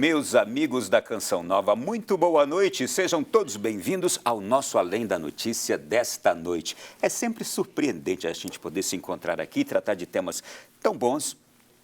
Meus amigos da Canção Nova, muito boa noite. Sejam todos bem-vindos ao nosso Além da Notícia desta noite. É sempre surpreendente a gente poder se encontrar aqui e tratar de temas tão bons,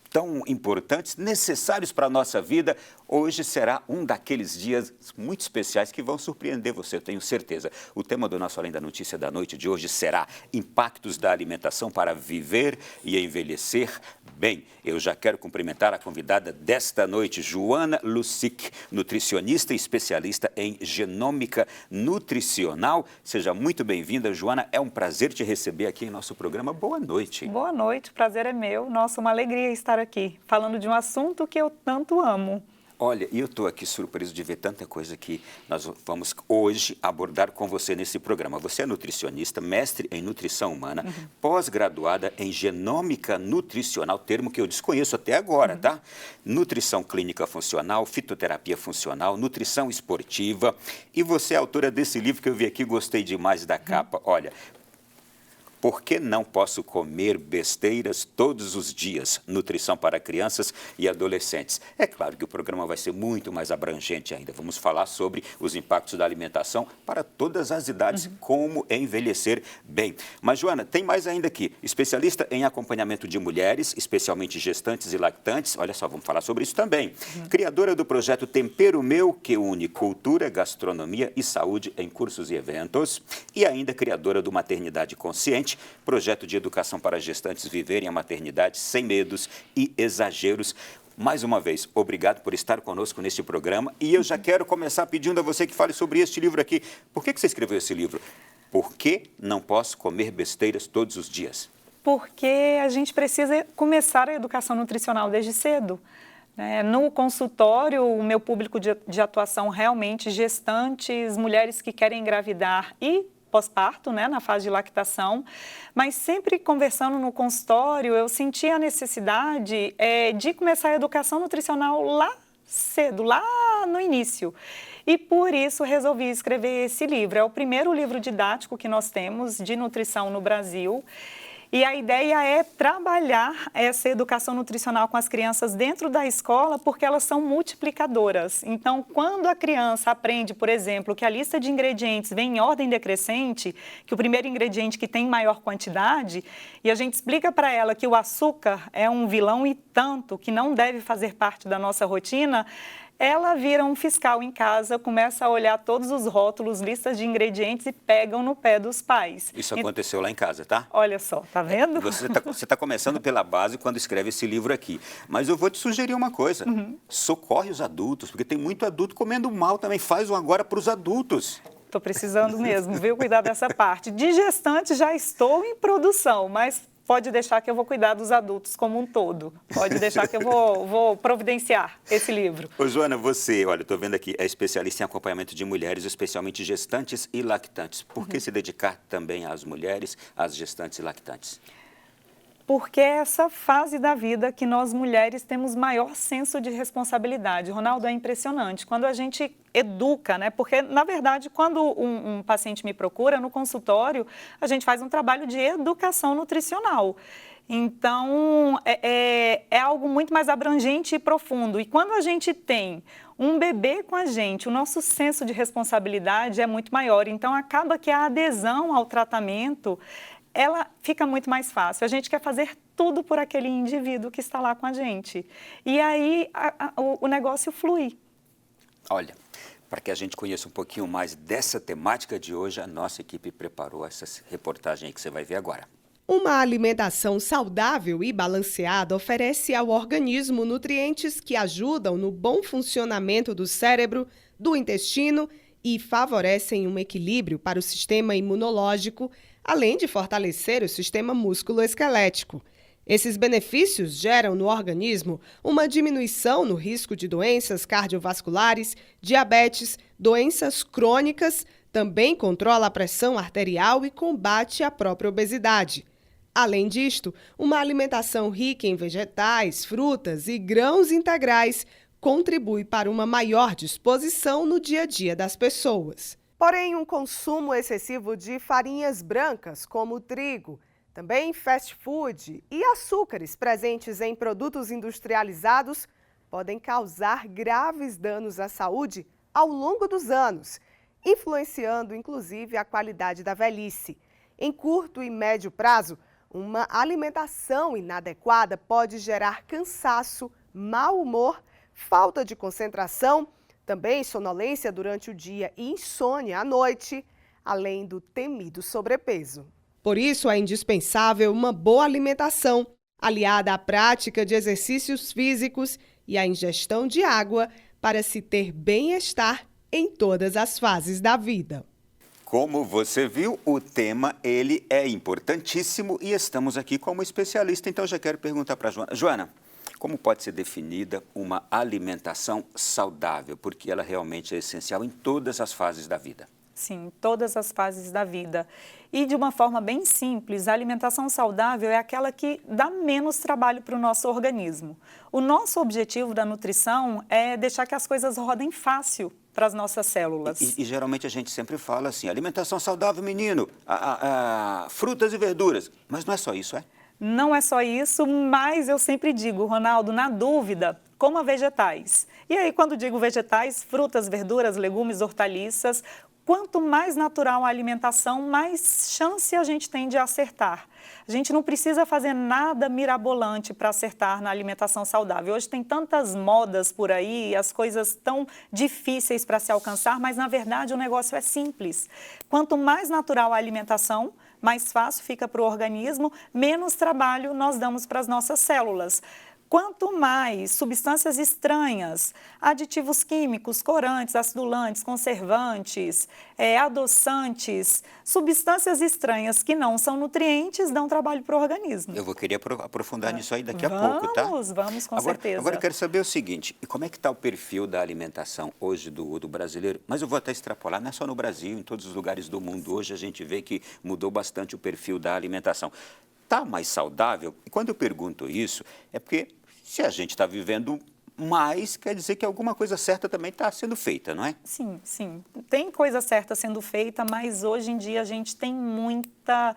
tão importantes, necessários para a nossa vida. Hoje será um daqueles dias muito especiais que vão surpreender você, eu tenho certeza. O tema do nosso Além da Notícia da noite de hoje será impactos da alimentação para viver e envelhecer bem. Eu já quero cumprimentar a convidada desta noite, Joana Lusic, nutricionista e especialista em genômica nutricional. Seja muito bem-vinda, Joana. É um prazer te receber aqui em nosso programa. Boa noite. Boa noite, o prazer é meu. Nossa, uma alegria estar aqui, falando de um assunto que eu tanto amo. Olha, e eu estou aqui surpreso de ver tanta coisa que nós vamos hoje abordar com você nesse programa. Você é nutricionista, mestre em nutrição humana, pós-graduada em genômica nutricional, termo que eu desconheço até agora, tá? Nutrição clínica funcional, fitoterapia funcional, nutrição esportiva. E você é autora desse livro que eu vi aqui, gostei demais da capa. Olha, por que não posso comer besteiras todos os dias? Nutrição para crianças e adolescentes. É claro que o programa vai ser muito mais abrangente ainda. Vamos falar sobre os impactos da alimentação para todas as idades, como envelhecer bem. Mas, Joana, tem mais ainda aqui. Especialista em acompanhamento de mulheres, especialmente gestantes e lactantes. Olha só, vamos falar sobre isso também. Criadora do projeto Tempero Meu, que une cultura, gastronomia e saúde em cursos e eventos. E ainda criadora do Maternidade Consciente, projeto de educação para gestantes viverem a maternidade sem medos e exageros. Mais uma vez, obrigado por estar conosco neste programa. E eu já quero começar pedindo a você que fale sobre este livro aqui. Por que você escreveu esse livro? Por que não posso comer besteiras todos os dias? Porque a gente precisa começar a educação nutricional desde cedo. No consultório, o meu público de atuação realmente gestantes, mulheres que querem engravidar e pós-parto, na fase de lactação, mas sempre conversando no consultório, eu senti a necessidade de começar a educação nutricional lá cedo, lá no início. E por isso resolvi escrever esse livro. É o primeiro livro didático que nós temos de nutrição no Brasil. E a ideia é trabalhar essa educação nutricional com as crianças dentro da escola, porque elas são multiplicadoras. Então, quando a criança aprende, por exemplo, que a lista de ingredientes vem em ordem decrescente, que o primeiro ingrediente que tem maior quantidade, e a gente explica para ela que o açúcar é um vilão e tanto, que não deve fazer parte da nossa rotina, ela vira um fiscal em casa, começa a olhar todos os rótulos, listas de ingredientes e pegam no pé dos pais. Isso aconteceu lá em casa, tá? Olha só, tá vendo? Você tá começando pela base quando escreve esse livro aqui. Mas eu vou te sugerir uma coisa. Socorre os adultos, porque tem muito adulto comendo mal também. Faz um agora para os adultos. Estou precisando mesmo, viu? Cuidar dessa parte. De gestante já estou em produção, mas pode deixar que eu vou cuidar dos adultos como um todo. Pode deixar que eu vou providenciar esse livro. Ô, Joana, você, olha, estou vendo aqui, é especialista em acompanhamento de mulheres, especialmente gestantes e lactantes. Por que se dedicar também às mulheres, às gestantes e lactantes? Porque é essa fase da vida que nós mulheres temos maior senso de responsabilidade. Ronaldo, é impressionante. Quando a gente educa, porque, na verdade, quando um paciente me procura no consultório, a gente faz um trabalho de educação nutricional. Então, é algo muito mais abrangente e profundo. E quando a gente tem um bebê com a gente, o nosso senso de responsabilidade é muito maior. Então, acaba que a adesão ao tratamento ela fica muito mais fácil. A gente quer fazer tudo por aquele indivíduo que está lá com a gente. E aí o negócio flui. Olha, para que a gente conheça um pouquinho mais dessa temática de hoje, a nossa equipe preparou essa reportagem aí que você vai ver agora. Uma alimentação saudável e balanceada oferece ao organismo nutrientes que ajudam no bom funcionamento do cérebro, do intestino e favorecem um equilíbrio para o sistema imunológico, além de fortalecer o sistema músculo-esquelético. Esses benefícios geram no organismo uma diminuição no risco de doenças cardiovasculares, diabetes, doenças crônicas, também controla a pressão arterial e combate a própria obesidade. Além disto, uma alimentação rica em vegetais, frutas e grãos integrais contribui para uma maior disposição no dia a dia das pessoas. Porém, um consumo excessivo de farinhas brancas, como o trigo, também fast food e açúcares presentes em produtos industrializados podem causar graves danos à saúde ao longo dos anos, influenciando inclusive a qualidade da velhice. Em curto e médio prazo, uma alimentação inadequada pode gerar cansaço, mau humor, falta de concentração, também sonolência durante o dia e insônia à noite, além do temido sobrepeso. Por isso é indispensável uma boa alimentação, aliada à prática de exercícios físicos e à ingestão de água para se ter bem-estar em todas as fases da vida. Como você viu, o tema ele é importantíssimo e estamos aqui como especialista. Então, já quero perguntar para a Joana. Joana, como pode ser definida uma alimentação saudável? Porque ela realmente é essencial em todas as fases da vida. Sim, todas as fases da vida. E de uma forma bem simples, a alimentação saudável é aquela que dá menos trabalho para o nosso organismo. O nosso objetivo da nutrição é deixar que as coisas rodem fácil para as nossas células. E geralmente a gente sempre fala assim, alimentação saudável, menino, frutas e verduras. Mas não é só isso, é? Não é só isso, mas eu sempre digo, Ronaldo, na dúvida, coma vegetais. E aí, quando digo vegetais, frutas, verduras, legumes, hortaliças, quanto mais natural a alimentação, mais chance a gente tem de acertar. A gente não precisa fazer nada mirabolante para acertar na alimentação saudável. Hoje tem tantas modas por aí, as coisas tão difíceis para se alcançar, mas na verdade o negócio é simples. Quanto mais natural a alimentação, mais fácil fica para o organismo, menos trabalho nós damos para as nossas células. Quanto mais substâncias estranhas, aditivos químicos, corantes, acidulantes, conservantes, adoçantes, substâncias estranhas que não são nutrientes, dão trabalho para o organismo. Eu vou querer aprofundar nisso aí daqui a pouco, tá? Vamos, com certeza. Agora eu quero saber o seguinte, como é que está o perfil da alimentação hoje do brasileiro? Mas eu vou até extrapolar, não é só no Brasil, em todos os lugares do mundo. Hoje a gente vê que mudou bastante o perfil da alimentação. Está mais saudável? E quando eu pergunto isso, é porque se a gente está vivendo mais, quer dizer que alguma coisa certa também está sendo feita, não é? Sim, sim. Tem coisa certa sendo feita, mas hoje em dia a gente tem muita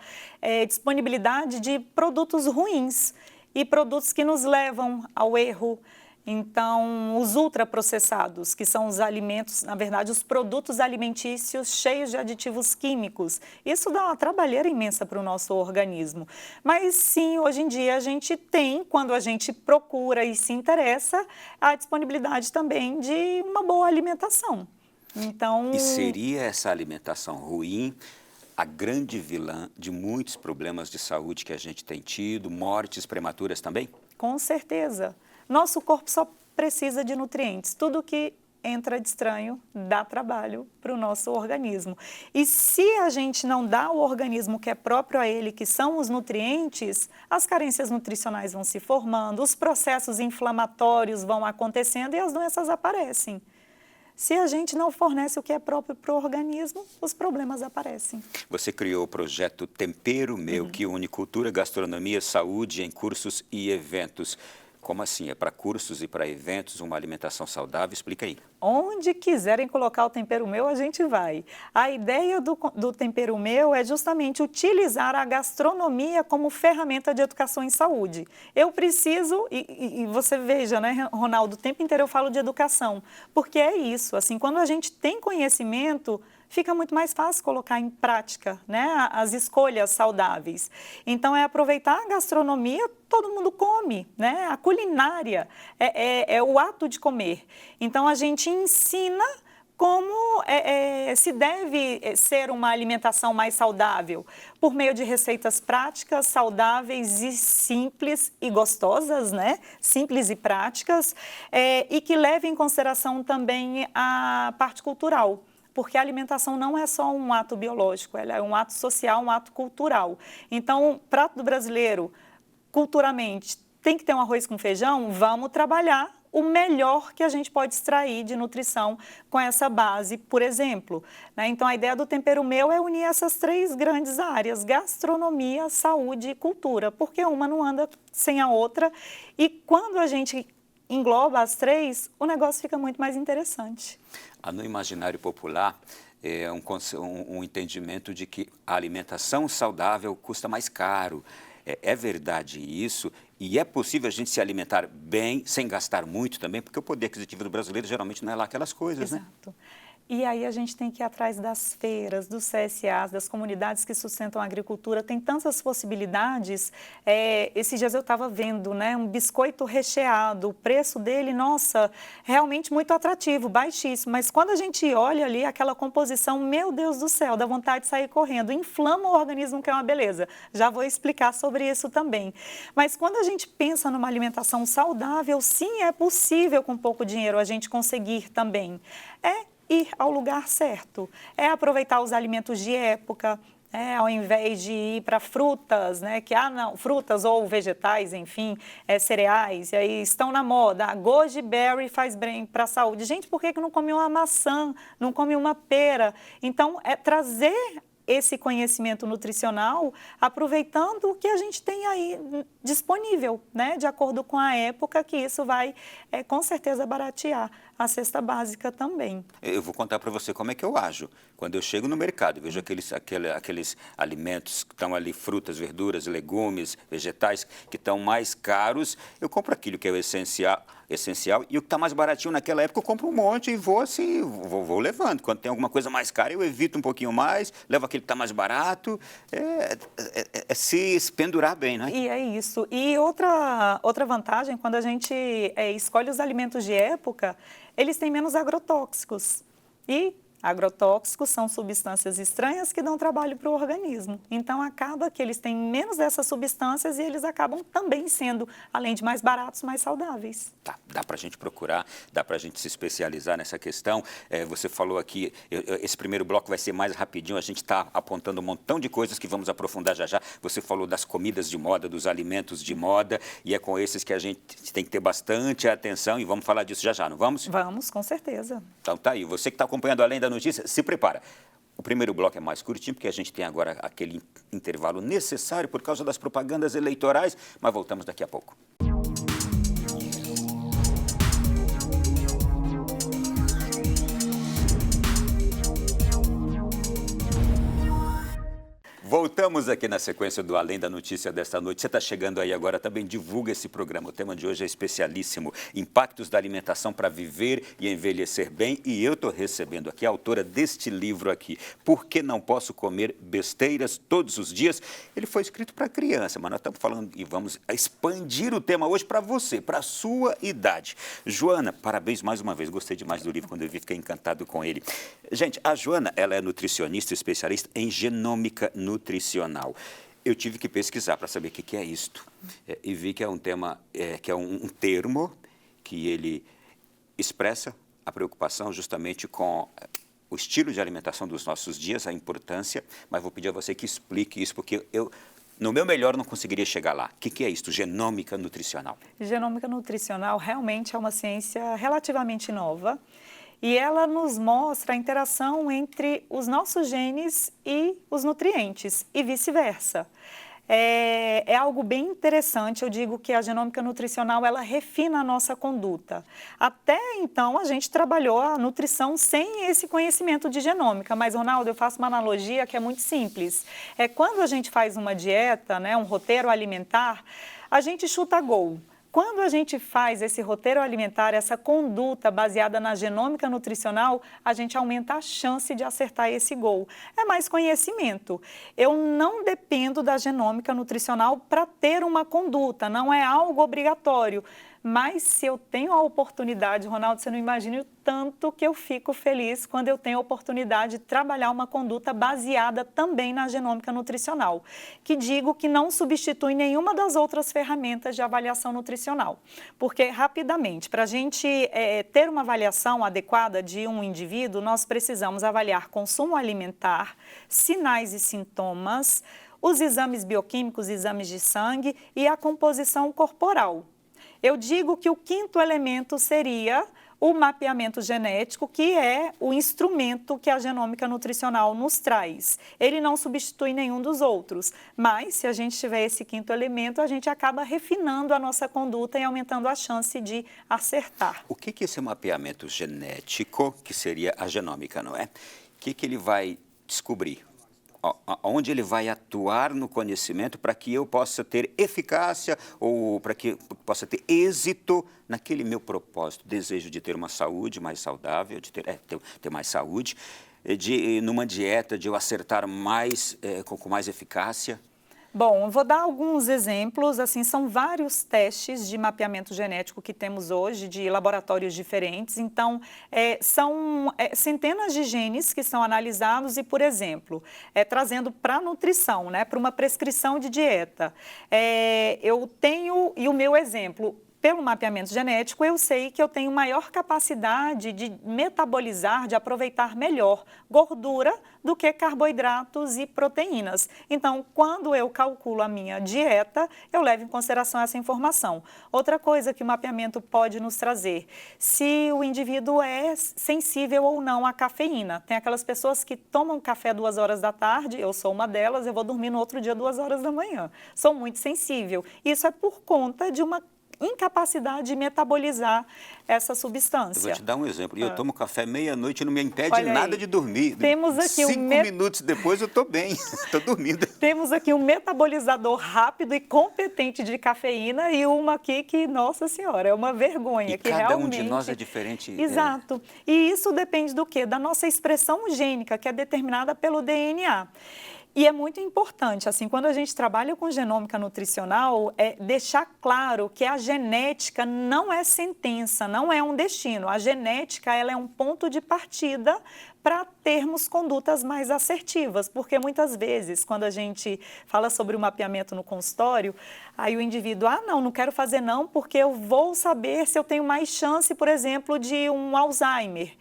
disponibilidade de produtos ruins e produtos que nos levam ao erro. Então, os ultraprocessados, que são os alimentos, na verdade, os produtos alimentícios cheios de aditivos químicos. Isso dá uma trabalheira imensa para o nosso organismo. Mas sim, hoje em dia a gente tem, quando a gente procura e se interessa, a disponibilidade também de uma boa alimentação. Então... E seria essa alimentação ruim a grande vilã de muitos problemas de saúde que a gente tem tido, mortes prematuras também? Com certeza. Nosso corpo só precisa de nutrientes. Tudo que entra de estranho dá trabalho para o nosso organismo. E se a gente não dá ao organismo que é próprio a ele, que são os nutrientes, as carências nutricionais vão se formando, os processos inflamatórios vão acontecendo e as doenças aparecem. Se a gente não fornece o que é próprio para o organismo, os problemas aparecem. Você criou o projeto Tempero Meu, que une cultura, gastronomia, saúde em cursos e eventos. Como assim? É para cursos e para eventos, uma alimentação saudável? Explica aí. Onde quiserem colocar o Tempero Meu, a gente vai. A ideia do Tempero Meu é justamente utilizar a gastronomia como ferramenta de educação em saúde. Eu preciso, e você veja, né, Ronaldo, o tempo inteiro eu falo de educação, porque é isso, assim, quando a gente tem conhecimento, fica muito mais fácil colocar em prática, né, as escolhas saudáveis. Então, é aproveitar a gastronomia, todo mundo come, né? A culinária é o ato de comer. Então, a gente ensina como se deve ser uma alimentação mais saudável, por meio de receitas práticas, saudáveis e simples e gostosas, né? Simples e práticas, e que levem em consideração também a parte cultural. Porque a alimentação não é só um ato biológico, ela é um ato social, um ato cultural. Então, o prato do brasileiro, culturalmente, tem que ter um arroz com feijão, vamos trabalhar o melhor que a gente pode extrair de nutrição com essa base, por exemplo. Né? Então, a ideia do Tempero Meu é unir essas três grandes áreas, gastronomia, saúde e cultura, porque uma não anda sem a outra. E quando a gente engloba as três, o negócio fica muito mais interessante. No imaginário popular, é um entendimento de que a alimentação saudável custa mais caro. É verdade isso? E é possível a gente se alimentar bem, sem gastar muito também, porque o poder aquisitivo do brasileiro geralmente não é lá aquelas coisas, né? Exato. E aí a gente tem que ir atrás das feiras, dos CSAs, das comunidades que sustentam a agricultura, tem tantas possibilidades. Esses dias eu estava vendo, né, um biscoito recheado, o preço dele, nossa, realmente muito atrativo, baixíssimo. Mas quando a gente olha ali aquela composição, meu Deus do céu, dá vontade de sair correndo, inflama o organismo, que é uma beleza. Já vou explicar sobre isso também. Mas quando a gente pensa numa alimentação saudável, sim, é possível com pouco dinheiro a gente conseguir também. Ir ao lugar certo, aproveitar os alimentos de época, ao invés de ir para frutas, né, frutas ou vegetais, enfim, cereais, e aí estão na moda, goji berry faz bem para a saúde. Gente, por que não come uma maçã, não come uma pera? Então, trazer esse conhecimento nutricional, aproveitando o que a gente tem aí disponível, né, de acordo com a época, que isso vai, com certeza, baratear a cesta básica também. Eu vou contar para você como é que eu ajo. Quando eu chego no mercado e vejo aqueles alimentos que estão ali, frutas, verduras, legumes, vegetais, que estão mais caros, eu compro aquilo que é o essencial, e o que está mais baratinho naquela época eu compro um monte e vou assim, vou levando. Quando tem alguma coisa mais cara, eu evito um pouquinho mais, levo aquele que está mais barato, se pendurar bem, né? E é isso. E outra vantagem, quando a gente escolhe os alimentos de época, eles têm menos agrotóxicos. E agrotóxicos são substâncias estranhas que dão trabalho para o organismo. Então, acaba que eles têm menos dessas substâncias e eles acabam também sendo, além de mais baratos, mais saudáveis. Tá, dá para a gente procurar, dá para a gente se especializar nessa questão. Você falou aqui, esse primeiro bloco vai ser mais rapidinho, a gente está apontando um montão de coisas que vamos aprofundar já já. Você falou das comidas de moda, dos alimentos de moda, e é com esses que a gente tem que ter bastante atenção e vamos falar disso já já, não vamos? Vamos, com certeza. Então tá aí, você que está acompanhando Além da Notícia, se prepara. O primeiro bloco é mais curtinho, porque a gente tem agora aquele intervalo necessário por causa das propagandas eleitorais, mas voltamos daqui a pouco. Voltamos aqui na sequência do Além da Notícia desta noite. Você está chegando aí agora, também divulga esse programa. O tema de hoje é especialíssimo, impactos da alimentação para viver e envelhecer bem. E eu estou recebendo aqui a autora deste livro aqui, Por que não posso comer besteiras todos os dias? Ele foi escrito para criança, mas nós estamos falando e vamos expandir o tema hoje para você, para a sua idade. Joana, parabéns mais uma vez. Gostei demais do livro, quando eu vi, fiquei encantado com ele. Gente, a Joana, ela é nutricionista especialista em genômica nutricional. Eu tive que pesquisar para saber o que é isto. E vi que é um tema, que é um termo que ele expressa a preocupação justamente com o estilo de alimentação dos nossos dias, a importância, mas vou pedir a você que explique isso, porque eu, no meu melhor, não conseguiria chegar lá. O que é isto, genômica nutricional? Genômica nutricional realmente é uma ciência relativamente nova, e ela nos mostra a interação entre os nossos genes e os nutrientes, e vice-versa. É algo bem interessante. Eu digo que a genômica nutricional, ela refina a nossa conduta. Até então, a gente trabalhou a nutrição sem esse conhecimento de genômica. Mas, Ronaldo, eu faço uma analogia que é muito simples. Quando a gente faz uma dieta, né, um roteiro alimentar, a gente chuta gol. Quando a gente faz esse roteiro alimentar, essa conduta baseada na genômica nutricional, a gente aumenta a chance de acertar esse gol. É mais conhecimento. Eu não dependo da genômica nutricional para ter uma conduta, não é algo obrigatório. Mas se eu tenho a oportunidade, Ronaldo, você não imagina o tanto que eu fico feliz quando eu tenho a oportunidade de trabalhar uma conduta baseada também na genômica nutricional, que digo que não substitui nenhuma das outras ferramentas de avaliação nutricional. Porque, rapidamente, para a gente ter uma avaliação adequada de um indivíduo, nós precisamos avaliar consumo alimentar, sinais e sintomas, os exames bioquímicos, exames de sangue e a composição corporal. Eu digo que o quinto elemento seria o mapeamento genético, que é o instrumento que a genômica nutricional nos traz. Ele não substitui nenhum dos outros, mas se a gente tiver esse quinto elemento, a gente acaba refinando a nossa conduta e aumentando a chance de acertar. O que é esse mapeamento genético, que seria a genômica, não é? O que ele vai descobrir? onde ele vai atuar no conhecimento para que eu possa ter eficácia ou para que eu possa ter êxito naquele meu propósito, desejo de ter uma saúde mais saudável, de ter mais saúde, numa dieta, de eu acertar mais, com mais eficácia? Bom, eu vou dar alguns exemplos, assim, são vários testes de mapeamento genético que temos hoje, de laboratórios diferentes, então, são centenas de genes que são analisados e, por exemplo, trazendo para a nutrição, né, para uma prescrição de dieta, eu tenho, e o meu exemplo, pelo mapeamento genético, eu sei que eu tenho maior capacidade de metabolizar, de aproveitar melhor gordura do que carboidratos e proteínas. Então, quando eu calculo a minha dieta, eu levo em consideração essa informação. Outra coisa que o mapeamento pode nos trazer, se o indivíduo é sensível ou não à cafeína. Tem aquelas pessoas que tomam café 2 horas da tarde, eu sou uma delas, eu vou dormir no outro dia 2 horas da manhã. Sou muito sensível. Isso é por conta de uma incapacidade de metabolizar essa substância. Eu vou te dar um exemplo. Eu tomo café meia-noite e não me impede nada de dormir. Temos aqui 5 minutos depois eu estou bem, estou dormindo. Temos aqui um metabolizador rápido e competente de cafeína e uma aqui que, nossa senhora, é uma vergonha. E que cada realmente... um de nós é diferente. Exato. E isso depende do quê? Da nossa expressão gênica, que é determinada pelo DNA. E é muito importante, assim, quando a gente trabalha com genômica nutricional, deixar claro que a genética não é sentença, não é um destino. A genética, ela é um ponto de partida para termos condutas mais assertivas, porque muitas vezes, quando a gente fala sobre o mapeamento no consultório, aí o indivíduo, não quero fazer não, porque eu vou saber se eu tenho mais chance, por exemplo, de um Alzheimer.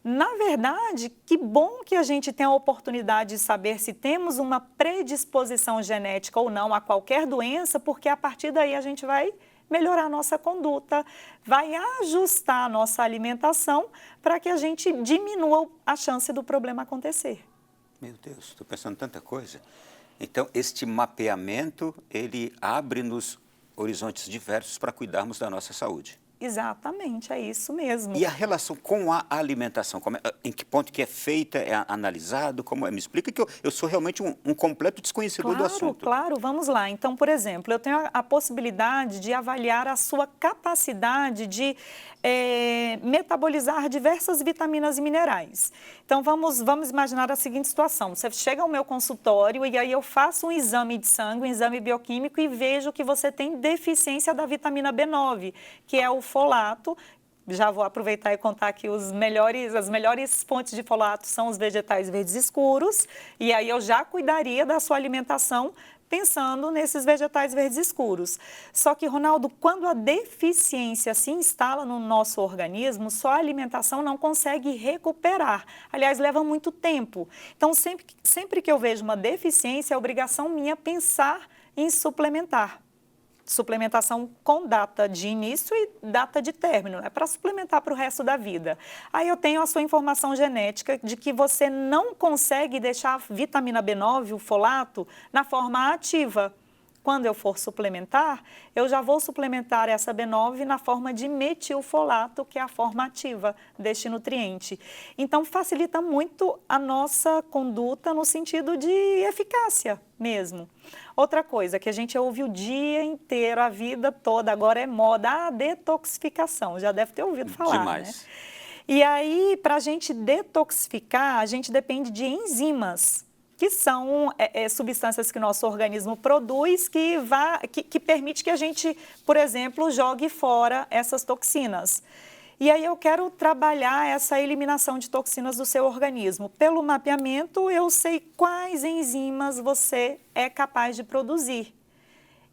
Na verdade, que bom que a gente tem a oportunidade de saber se temos uma predisposição genética ou não a qualquer doença, porque a partir daí a gente vai melhorar a nossa conduta, vai ajustar a nossa alimentação para que a gente diminua a chance do problema acontecer. Meu Deus, estou pensando tanta coisa. Então, este mapeamento, ele abre-nos horizontes diversos para cuidarmos da nossa saúde. Exatamente, é isso mesmo. E a relação com a alimentação, em que ponto que é feita, é analisado, como é? Me explica que eu sou realmente um completo desconhecedor do assunto. Claro, vamos lá. Então, por exemplo, eu tenho a possibilidade de avaliar a sua capacidade de metabolizar diversas vitaminas e minerais. Então, vamos imaginar a seguinte situação. Você chega ao meu consultório e aí eu faço um exame de sangue, um exame bioquímico e vejo que você tem deficiência da vitamina B9, que é o folato. Já vou aproveitar e contar que as melhores fontes de folato são os vegetais verdes escuros, e aí eu já cuidaria da sua alimentação pensando nesses vegetais verdes escuros. Só que, Ronaldo, quando a deficiência se instala no nosso organismo, só a alimentação não consegue recuperar. Aliás, leva muito tempo. Então, sempre que eu vejo uma deficiência, é obrigação minha pensar em suplementar. Suplementação com data de início e data de término, para suplementar para o resto da vida. Aí eu tenho a sua informação genética de que você não consegue deixar a vitamina B9, o folato, na forma ativa. Quando eu for suplementar, eu já vou suplementar essa B9 na forma de metilfolato, que é a forma ativa deste nutriente. Então, facilita muito a nossa conduta no sentido de eficácia mesmo. Outra coisa que a gente ouve o dia inteiro, a vida toda, agora é moda, a detoxificação. Já deve ter ouvido falar, Demais. Né? E aí, para a gente detoxificar, a gente depende de enzimas, que são substâncias que o nosso organismo produz, que permite que a gente, por exemplo, jogue fora essas toxinas. E aí eu quero trabalhar essa eliminação de toxinas do seu organismo. Pelo mapeamento, eu sei quais enzimas você é capaz de produzir.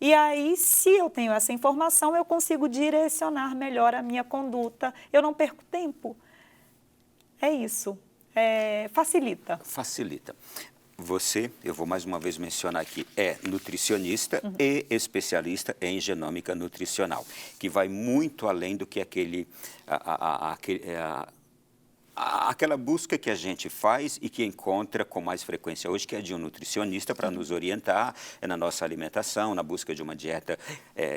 E aí, se eu tenho essa informação, eu consigo direcionar melhor a minha conduta. Eu não perco tempo. É isso. Facilita. Facilita. Você, eu vou mais uma vez mencionar aqui, é nutricionista e especialista em genômica nutricional, que vai muito além do que aquela busca que a gente faz e que encontra com mais frequência hoje, que é de um nutricionista para nos orientar na nossa alimentação, na busca de uma dieta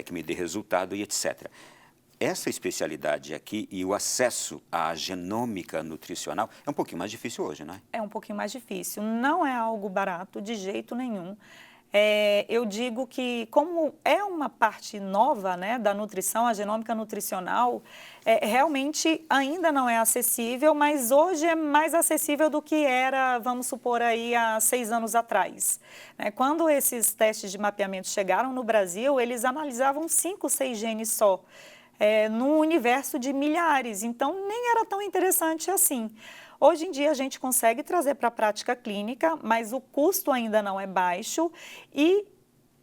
que me dê resultado e etc. essa especialidade aqui e o acesso à genômica nutricional é um pouquinho mais difícil hoje, não é? É um pouquinho mais difícil. Não é algo barato de jeito nenhum. Eu digo que, como é uma parte nova, né, da nutrição, a genômica nutricional, realmente ainda não é acessível, mas hoje é mais acessível do que era, vamos supor, aí há 6 anos atrás. Quando esses testes de mapeamento chegaram no Brasil, eles analisavam 5, 6 genes só, num universo de milhares, então nem era tão interessante assim. Hoje em dia a gente consegue trazer para a prática clínica, mas o custo ainda não é baixo e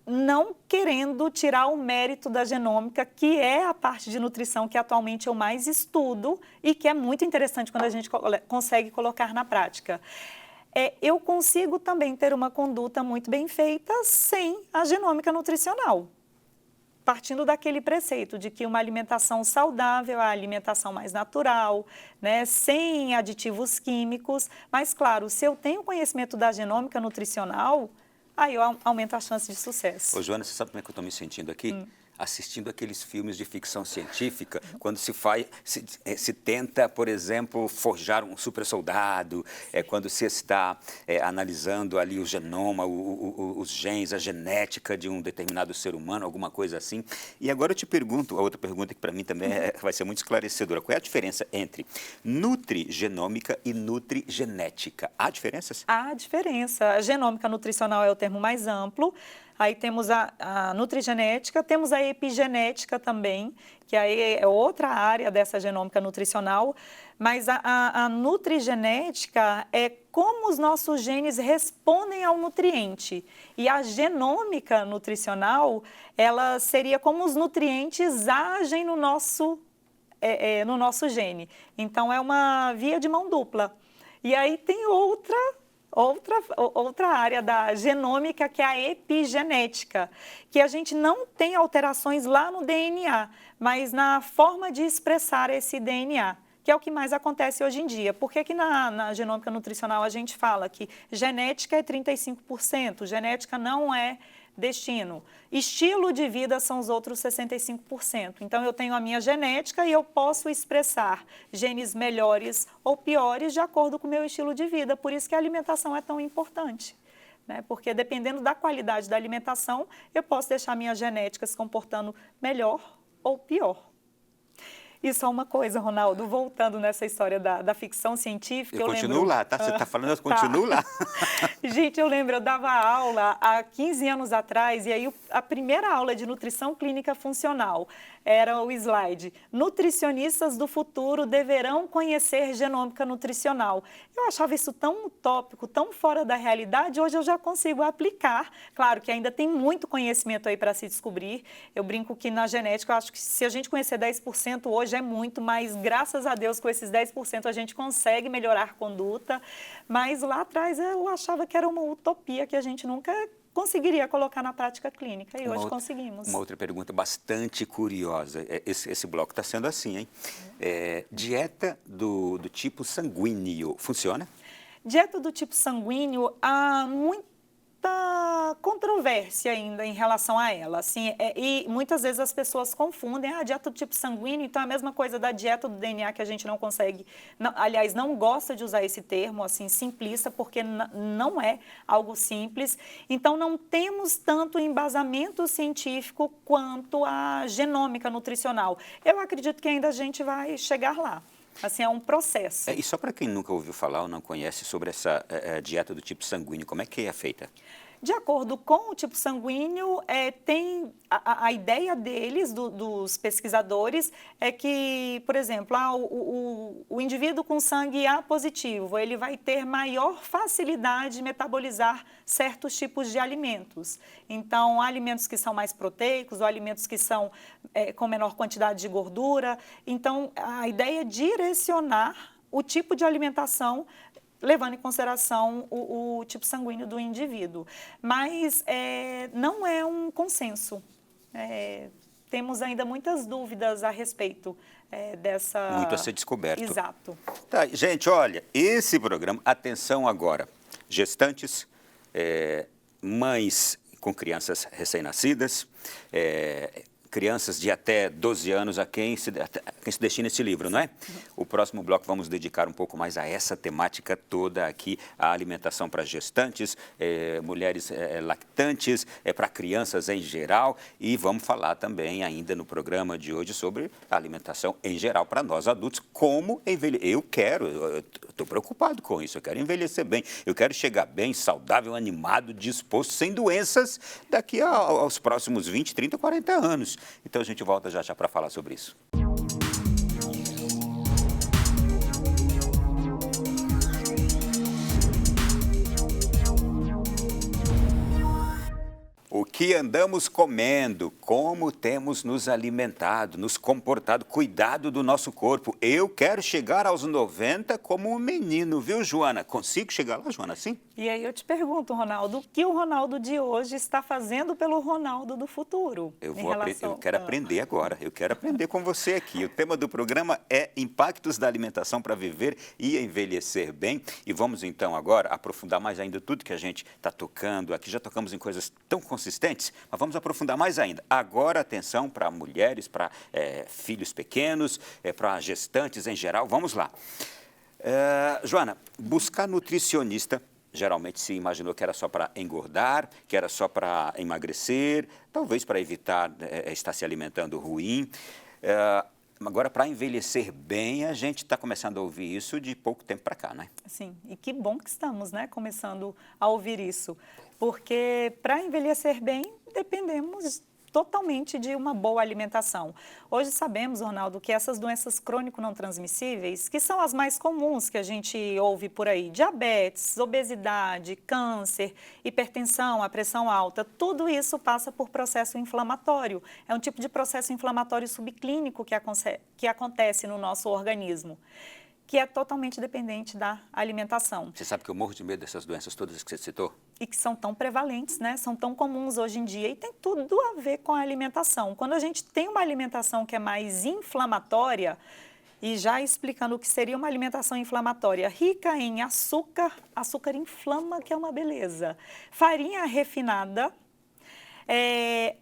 não querendo tirar o mérito da genômica, que é a parte de nutrição que atualmente eu mais estudo e que é muito interessante quando a gente consegue colocar na prática. Eu consigo também ter uma conduta muito bem feita sem a genômica nutricional, partindo daquele preceito de que uma alimentação saudável é a alimentação mais natural, né, sem aditivos químicos. Mas, claro, se eu tenho conhecimento da genômica nutricional, aí eu aumento a chance de sucesso. Ô, Joana, você sabe como é que eu estou me sentindo aqui? Assistindo aqueles filmes de ficção científica, quando se tenta, por exemplo, forjar um super soldado, quando se está analisando ali o genoma, os genes, a genética de um determinado ser humano, alguma coisa assim. E agora eu te pergunto, a outra pergunta que para mim também vai ser muito esclarecedora, qual é a diferença entre nutrigenômica e nutrigenética? Há diferenças? Há diferença. A genômica nutricional é o termo mais amplo. Aí temos a nutrigenética, temos a epigenética também, que aí é outra área dessa genômica nutricional, mas a nutrigenética é como os nossos genes respondem ao nutriente. E a genômica nutricional, ela seria como os nutrientes agem no nosso gene. Então, é uma via de mão dupla. E aí tem outra área da genômica, que é a epigenética, que a gente não tem alterações lá no DNA, mas na forma de expressar esse DNA, que é o que mais acontece hoje em dia. Por que que na genômica nutricional a gente fala que genética é 35%, genética não é destino. Estilo de vida são os outros 65%. Então, eu tenho a minha genética e eu posso expressar genes melhores ou piores de acordo com o meu estilo de vida. Por isso que a alimentação é tão importante, né? Porque dependendo da qualidade da alimentação, eu posso deixar a minha genética se comportando melhor ou pior. E só uma coisa, Ronaldo, voltando nessa história da ficção científica... Eu continuo lá, tá? Você está falando, eu continuo lá. Gente, eu lembro, eu dava aula há 15 anos atrás, e aí a primeira aula de nutrição clínica funcional era o slide: nutricionistas do futuro deverão conhecer genômica nutricional. Eu achava isso tão utópico, tão fora da realidade, hoje eu já consigo aplicar. Claro que ainda tem muito conhecimento aí para se descobrir. Eu brinco que na genética, eu acho que se a gente conhecer 10% hoje é muito, mas graças a Deus com esses 10% a gente consegue melhorar a conduta. Mas lá atrás eu achava que era uma utopia que a gente nunca conseguiria colocar na prática clínica, e hoje conseguimos. Uma outra pergunta bastante curiosa, esse bloco está sendo assim, hein? Dieta do tipo sanguíneo, funciona? Dieta do tipo sanguíneo, há muita controvérsia ainda em relação a ela, assim, e muitas vezes as pessoas confundem, a dieta do tipo sanguíneo, então é a mesma coisa da dieta do DNA, que a gente não consegue, aliás, não gosta de usar esse termo, assim, simplista, porque não é algo simples. Então, não temos tanto embasamento científico quanto a genômica nutricional. Eu acredito que ainda a gente vai chegar lá. Assim, é um processo. E só para quem nunca ouviu falar ou não conhece sobre essa dieta do tipo sanguíneo, como é que é feita? De acordo com o tipo sanguíneo, tem a ideia deles, dos pesquisadores, é que, por exemplo, o indivíduo com sangue A positivo, ele vai ter maior facilidade de metabolizar certos tipos de alimentos. Então, há alimentos que são mais proteicos, ou alimentos que são com menor quantidade de gordura. Então, a ideia é direcionar o tipo de alimentação levando em consideração o tipo sanguíneo do indivíduo. Mas não é um consenso. Temos ainda muitas dúvidas a respeito dessa... Muito a ser descoberto. Exato. Tá, gente, olha, esse programa, atenção agora, gestantes, mães com crianças recém-nascidas, crianças de até 12 anos a quem se destina esse livro, não é? O próximo bloco vamos dedicar um pouco mais a essa temática toda aqui, a alimentação para gestantes, mulheres lactantes, para crianças em geral, e vamos falar também ainda no programa de hoje sobre a alimentação em geral para nós adultos, como envelhecer. Eu estou preocupado com isso, eu quero envelhecer bem, eu quero chegar bem, saudável, animado, disposto, sem doenças daqui aos próximos 20, 30, 40 anos. Então a gente volta já para falar sobre isso. O que andamos comendo, como temos nos alimentado, nos comportado, cuidado do nosso corpo. Eu quero chegar aos 90 como um menino, viu, Joana? Consigo chegar lá, Joana, sim? E aí eu te pergunto, Ronaldo, o que o Ronaldo de hoje está fazendo pelo Ronaldo do futuro? Eu quero aprender agora, eu quero aprender com você aqui. O tema do programa é Impactos da Alimentação para Viver e Envelhecer Bem. E vamos então agora aprofundar mais ainda tudo que a gente está tocando aqui. Já tocamos em coisas tão consistentes, mas vamos aprofundar mais ainda. Agora, atenção para mulheres, para filhos pequenos, para gestantes em geral. Vamos lá. Joana, buscar nutricionista, geralmente se imaginou que era só para engordar, que era só para emagrecer, talvez para evitar estar se alimentando ruim. Agora, para envelhecer bem, a gente está começando a ouvir isso de pouco tempo para cá, né? Sim, e que bom que estamos, né, começando a ouvir isso, porque para envelhecer bem, dependemos totalmente de uma boa alimentação. Hoje sabemos, Ronaldo, que essas doenças crônico não transmissíveis, que são as mais comuns que a gente ouve por aí, diabetes, obesidade, câncer, hipertensão, a pressão alta, tudo isso passa por processo inflamatório. É um tipo de processo inflamatório subclínico que acontece no nosso organismo, que é totalmente dependente da alimentação. Você sabe que eu morro de medo dessas doenças todas que você citou? E que são tão prevalentes, né? São tão comuns hoje em dia e tem tudo a ver com a alimentação. Quando a gente tem uma alimentação que é mais inflamatória, e já explicando o que seria uma alimentação inflamatória, rica em açúcar, açúcar inflama, que é uma beleza. Farinha refinada,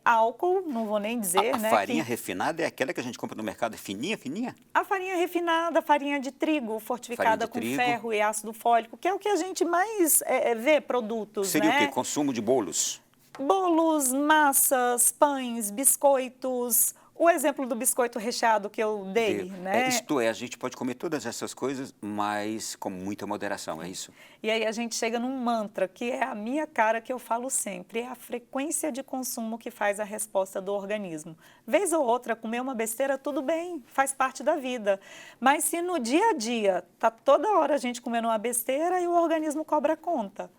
álcool, não vou nem dizer, né? A farinha refinada é aquela que a gente compra no mercado, fininha, fininha? A farinha refinada, farinha de trigo fortificada com ferro e ácido fólico, que é o que a gente mais vê produtos, Seria né? o quê? Consumo de bolos? Bolos, massas, pães, biscoitos. O exemplo do biscoito recheado que eu dei, né? Isto é, a gente pode comer todas essas coisas, mas com muita moderação, é isso? E aí a gente chega num mantra, que é a minha cara que eu falo sempre, é a frequência de consumo que faz a resposta do organismo. Vez ou outra, comer uma besteira, tudo bem, faz parte da vida. Mas se no dia a dia, tá toda hora a gente comendo uma besteira e o organismo cobra conta,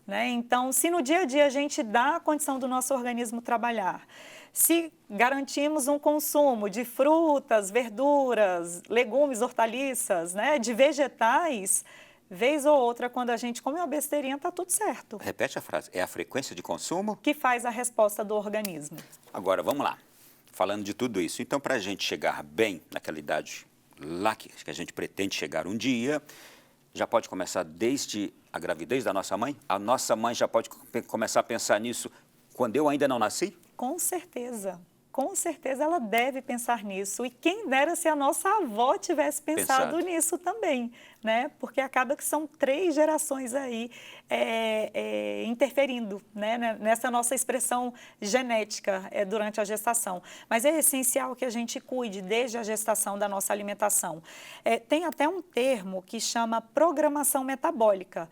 né? Então, se no dia a dia a gente dá a condição do nosso organismo trabalhar, se garantimos um consumo de frutas, verduras, legumes, hortaliças, né, de vegetais, vez ou outra, quando a gente come uma besteirinha, está tudo certo. Repete a frase, é a frequência de consumo? Que faz a resposta do organismo. Agora, vamos lá, falando de tudo isso. Então, para a gente chegar bem naquela idade lá que a gente pretende chegar um dia, já pode começar desde a gravidez da nossa mãe? A nossa mãe já pode começar a pensar nisso quando eu ainda não nasci? Com certeza ela deve pensar nisso. E quem dera se a nossa avó tivesse pensado nisso também, né? Porque acaba que são 3 gerações aí interferindo, né? Nessa nossa expressão genética durante a gestação. Mas é essencial que a gente cuide desde a gestação da nossa alimentação. Tem até um termo que chama programação metabólica,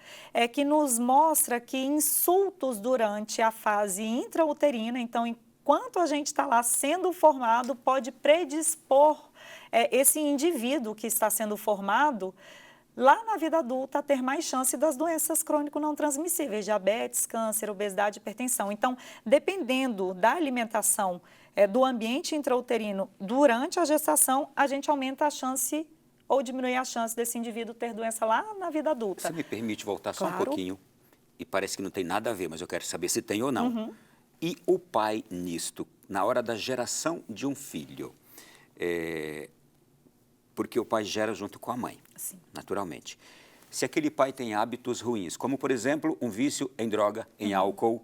que nos mostra que insultos durante a fase intrauterina, então, enquanto a gente está lá sendo formado, pode predispor esse indivíduo que está sendo formado lá na vida adulta a ter mais chance das doenças crônico não transmissíveis, diabetes, câncer, obesidade, hipertensão. Então, dependendo da alimentação do ambiente intrauterino durante a gestação, a gente aumenta a chance ou diminui a chance desse indivíduo ter doença lá na vida adulta. Você me permite voltar só um pouquinho? E parece que não tem nada a ver, mas eu quero saber se tem ou não. Uhum. E o pai nisto, na hora da geração de um filho, porque o pai gera junto com a mãe, Sim. naturalmente. Se aquele pai tem hábitos ruins, como, por exemplo, um vício em droga, em álcool,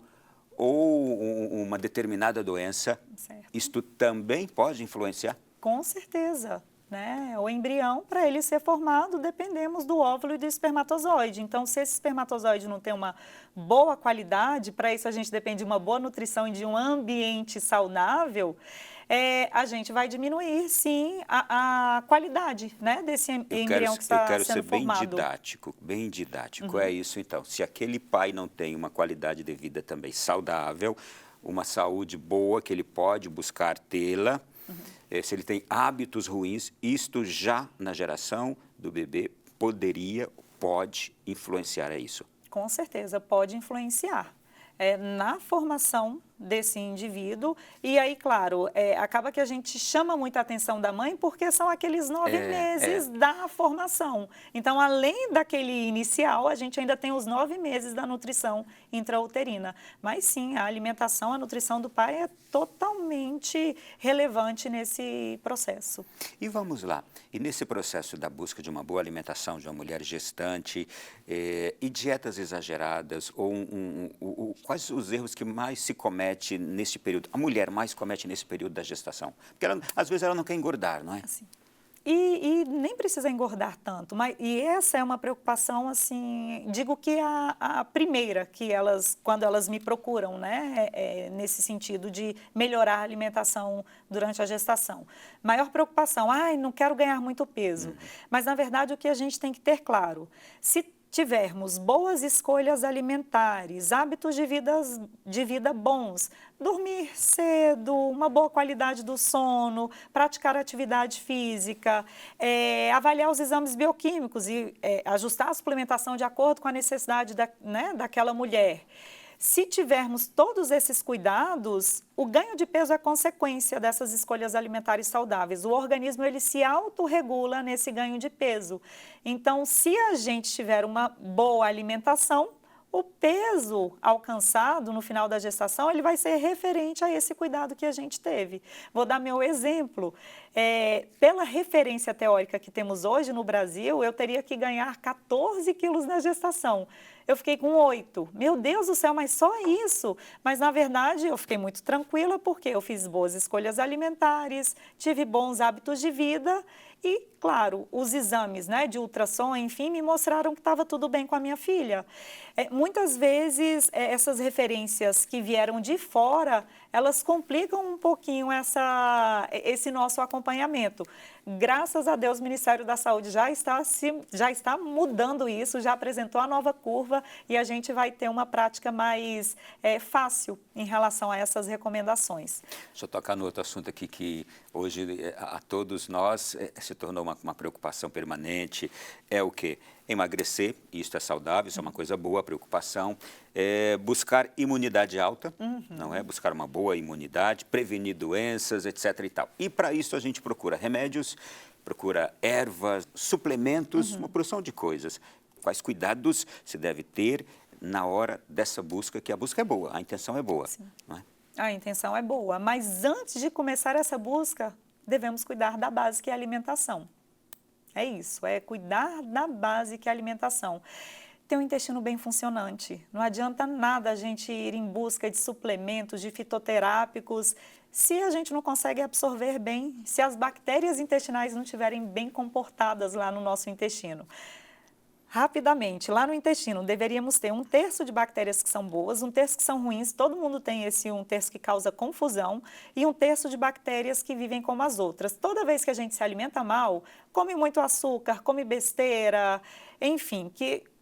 ou uma determinada doença, Certo. isto também pode influenciar? Com certeza. Né? O embrião, para ele ser formado, dependemos do óvulo e do espermatozoide. Então, se esse espermatozoide não tem uma boa qualidade, para isso a gente depende de uma boa nutrição e de um ambiente saudável, a gente vai diminuir, sim, a qualidade, né, desse embrião que está sendo formado. Eu quero ser bem didático. É isso, então. Se aquele pai não tem uma qualidade de vida também saudável, uma saúde boa que ele pode buscar tê-la, se ele tem hábitos ruins, isto já na geração do bebê pode influenciar isso. Com certeza, pode influenciar na formação desse indivíduo. E aí, claro, acaba que a gente chama muita atenção da mãe porque são aqueles 9 meses da formação. Então, além daquele inicial, a gente ainda tem os 9 meses da nutrição intrauterina. Mas sim, a alimentação, a nutrição do pai é totalmente relevante nesse processo. E vamos lá. E nesse processo da busca de uma boa alimentação de uma mulher gestante e dietas exageradas, quais os erros que mais se cometem nesse período, a mulher mais comete nesse período da gestação? Porque às vezes ela não quer engordar, não é? Assim. E nem precisa engordar tanto, e essa é uma preocupação, assim, digo que a primeira que quando elas me procuram, né, nesse sentido de melhorar a alimentação durante a gestação. Maior preocupação, não quero ganhar muito peso, mas na verdade o que a gente tem que ter claro, se tivermos boas escolhas alimentares, hábitos de vida bons, dormir cedo, uma boa qualidade do sono, praticar atividade física, avaliar os exames bioquímicos e ajustar a suplementação de acordo com a necessidade daquela mulher. Se tivermos todos esses cuidados, o ganho de peso é consequência dessas escolhas alimentares saudáveis. O organismo, ele se autorregula nesse ganho de peso. Então, se a gente tiver uma boa alimentação, o peso alcançado no final da gestação, ele vai ser referente a esse cuidado que a gente teve. Vou dar meu exemplo. Pela referência teórica que temos hoje no Brasil, eu teria que ganhar 14 quilos na gestação. Eu fiquei com 8. Meu Deus do céu, mas só isso? Mas, na verdade, eu fiquei muito tranquila porque eu fiz boas escolhas alimentares, tive bons hábitos de vida e, claro, os exames, né, de ultrassom, enfim, me mostraram que estava tudo bem com a minha filha. Muitas vezes, essas referências que vieram de fora, elas complicam um pouquinho esse nosso acompanhamento. Graças a Deus, o Ministério da Saúde já está mudando isso, já apresentou a nova curva e a gente vai ter uma prática mais fácil em relação a essas recomendações. Deixa eu tocar no outro assunto aqui que hoje a todos nós se tornou uma preocupação permanente, é o quê? Emagrecer, isso é saudável, isso é uma coisa boa, preocupação. Buscar imunidade alta, não é? Buscar uma boa imunidade, prevenir doenças, etc. e tal. E para isso a gente procura remédios, procura ervas, suplementos, uma porção de coisas. Quais cuidados se deve ter na hora dessa busca, que a busca é boa, a intenção é boa, não é? A intenção é boa, mas antes de começar essa busca, devemos cuidar da base, que é a alimentação. É isso, é cuidar da base, que é a alimentação. Ter um intestino bem funcionante. Não adianta nada a gente ir em busca de suplementos, de fitoterápicos, se a gente não consegue absorver bem, se as bactérias intestinais não estiverem bem comportadas lá no nosso intestino. Rapidamente, lá no intestino, deveríamos ter 1/3 de bactérias que são boas, 1/3 que são ruins, todo mundo tem esse 1/3 que causa confusão, e 1/3 de bactérias que vivem como as outras. Toda vez que a gente se alimenta mal, come muito açúcar, come besteira, enfim,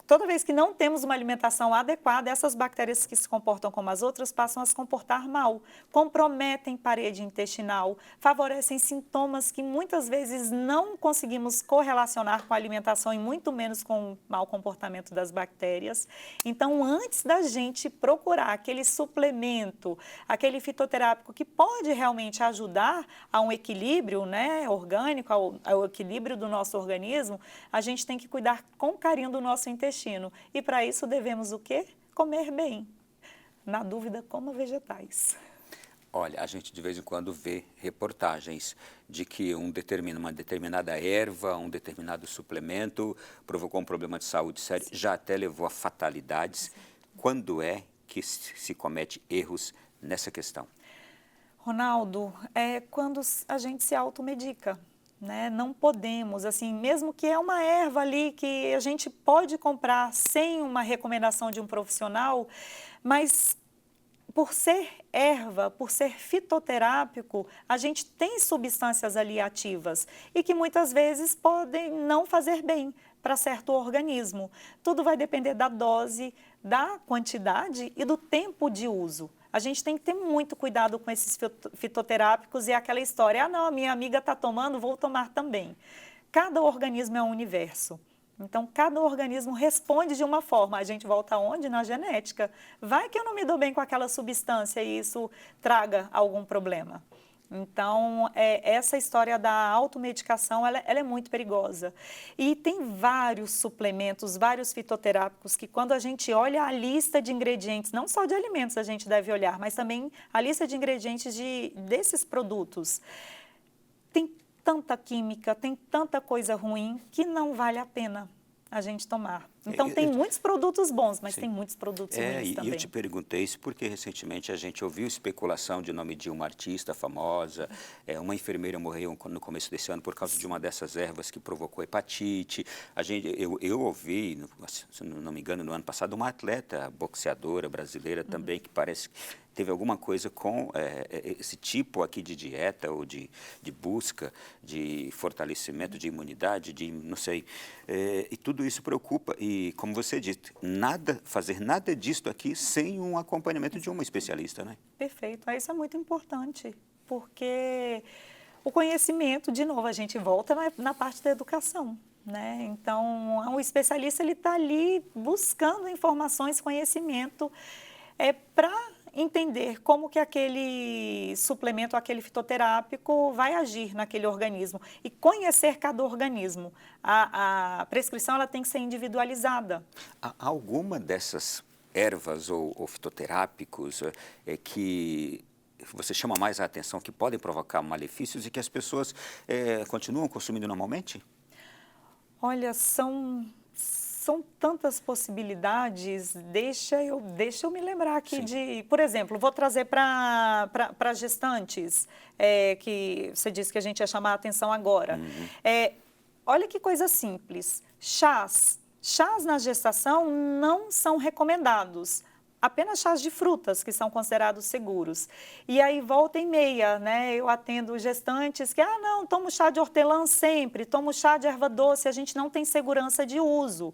toda vez que não temos uma alimentação adequada, essas bactérias que se comportam como as outras passam a se comportar mal, comprometem parede intestinal, favorecem sintomas que muitas vezes não conseguimos correlacionar com a alimentação e muito menos com o mau comportamento das bactérias. Então, antes da gente procurar aquele suplemento, aquele fitoterápico que pode realmente ajudar a um equilíbrio, né, orgânico, ao equilíbrio do nosso organismo, a gente tem que cuidar com carinho do nosso intestino. E para isso devemos o quê? Comer bem. Na dúvida, coma vegetais. Olha, a gente de vez em quando vê reportagens de que uma determinada erva, um determinado suplemento provocou um problema de saúde sério, já até levou a fatalidades. Quando é que se comete erros nessa questão? Ronaldo, é quando a gente se automedica, né? Não podemos, assim, mesmo que é uma erva ali que a gente pode comprar sem uma recomendação de um profissional, mas por ser erva, por ser fitoterápico, a gente tem substâncias ali ativas e que muitas vezes podem não fazer bem para certo organismo. Tudo vai depender da dose, da quantidade e do tempo de uso. A gente tem que ter muito cuidado com esses fitoterápicos e aquela história, ah não, a minha amiga está tomando, vou tomar também. Cada organismo é um universo. Então, cada organismo responde de uma forma. A gente volta aonde? Na genética. Vai que eu não me dou bem com aquela substância e isso traga algum problema. Então, essa história da automedicação, ela é muito perigosa. E tem vários suplementos, vários fitoterápicos, que quando a gente olha a lista de ingredientes, não só de alimentos a gente deve olhar, mas também a lista de ingredientes desses produtos, tem tanta química, tem tanta coisa ruim que não vale a pena a gente tomar. Então, tem muitos produtos bons, mas tem muitos produtos ruins também. E eu te perguntei isso porque recentemente a gente ouviu especulação de nome de uma artista famosa, uma enfermeira morreu no começo desse ano por causa de uma dessas ervas que provocou hepatite. Eu ouvi, se não me engano, no ano passado, uma atleta boxeadora brasileira também, que parece que teve alguma coisa com esse tipo aqui de dieta ou de busca de fortalecimento de imunidade, não sei. E tudo isso preocupa. E, como você disse, fazer nada disto aqui sem um acompanhamento de uma especialista, né? Perfeito. Isso é muito importante, porque o conhecimento, de novo, a gente volta na parte da educação, né? Então, o especialista está ali buscando informações, conhecimento, para entender como que aquele suplemento, aquele fitoterápico vai agir naquele organismo e conhecer cada organismo. A prescrição ela tem que ser individualizada. Há alguma dessas ervas ou fitoterápicos que você chama mais a atenção, que podem provocar malefícios e que as pessoas continuam consumindo normalmente? Olha, são tantas possibilidades, deixa eu me lembrar aqui por exemplo, vou trazer para gestantes, que você disse que a gente ia chamar a atenção agora. Olha que coisa simples, chás na gestação não são recomendados. Apenas chás de frutas que são considerados seguros. E aí, volta e meia, né? Eu atendo gestantes que, não, tomo chá de hortelã sempre, tomo chá de erva doce, a gente não tem segurança de uso.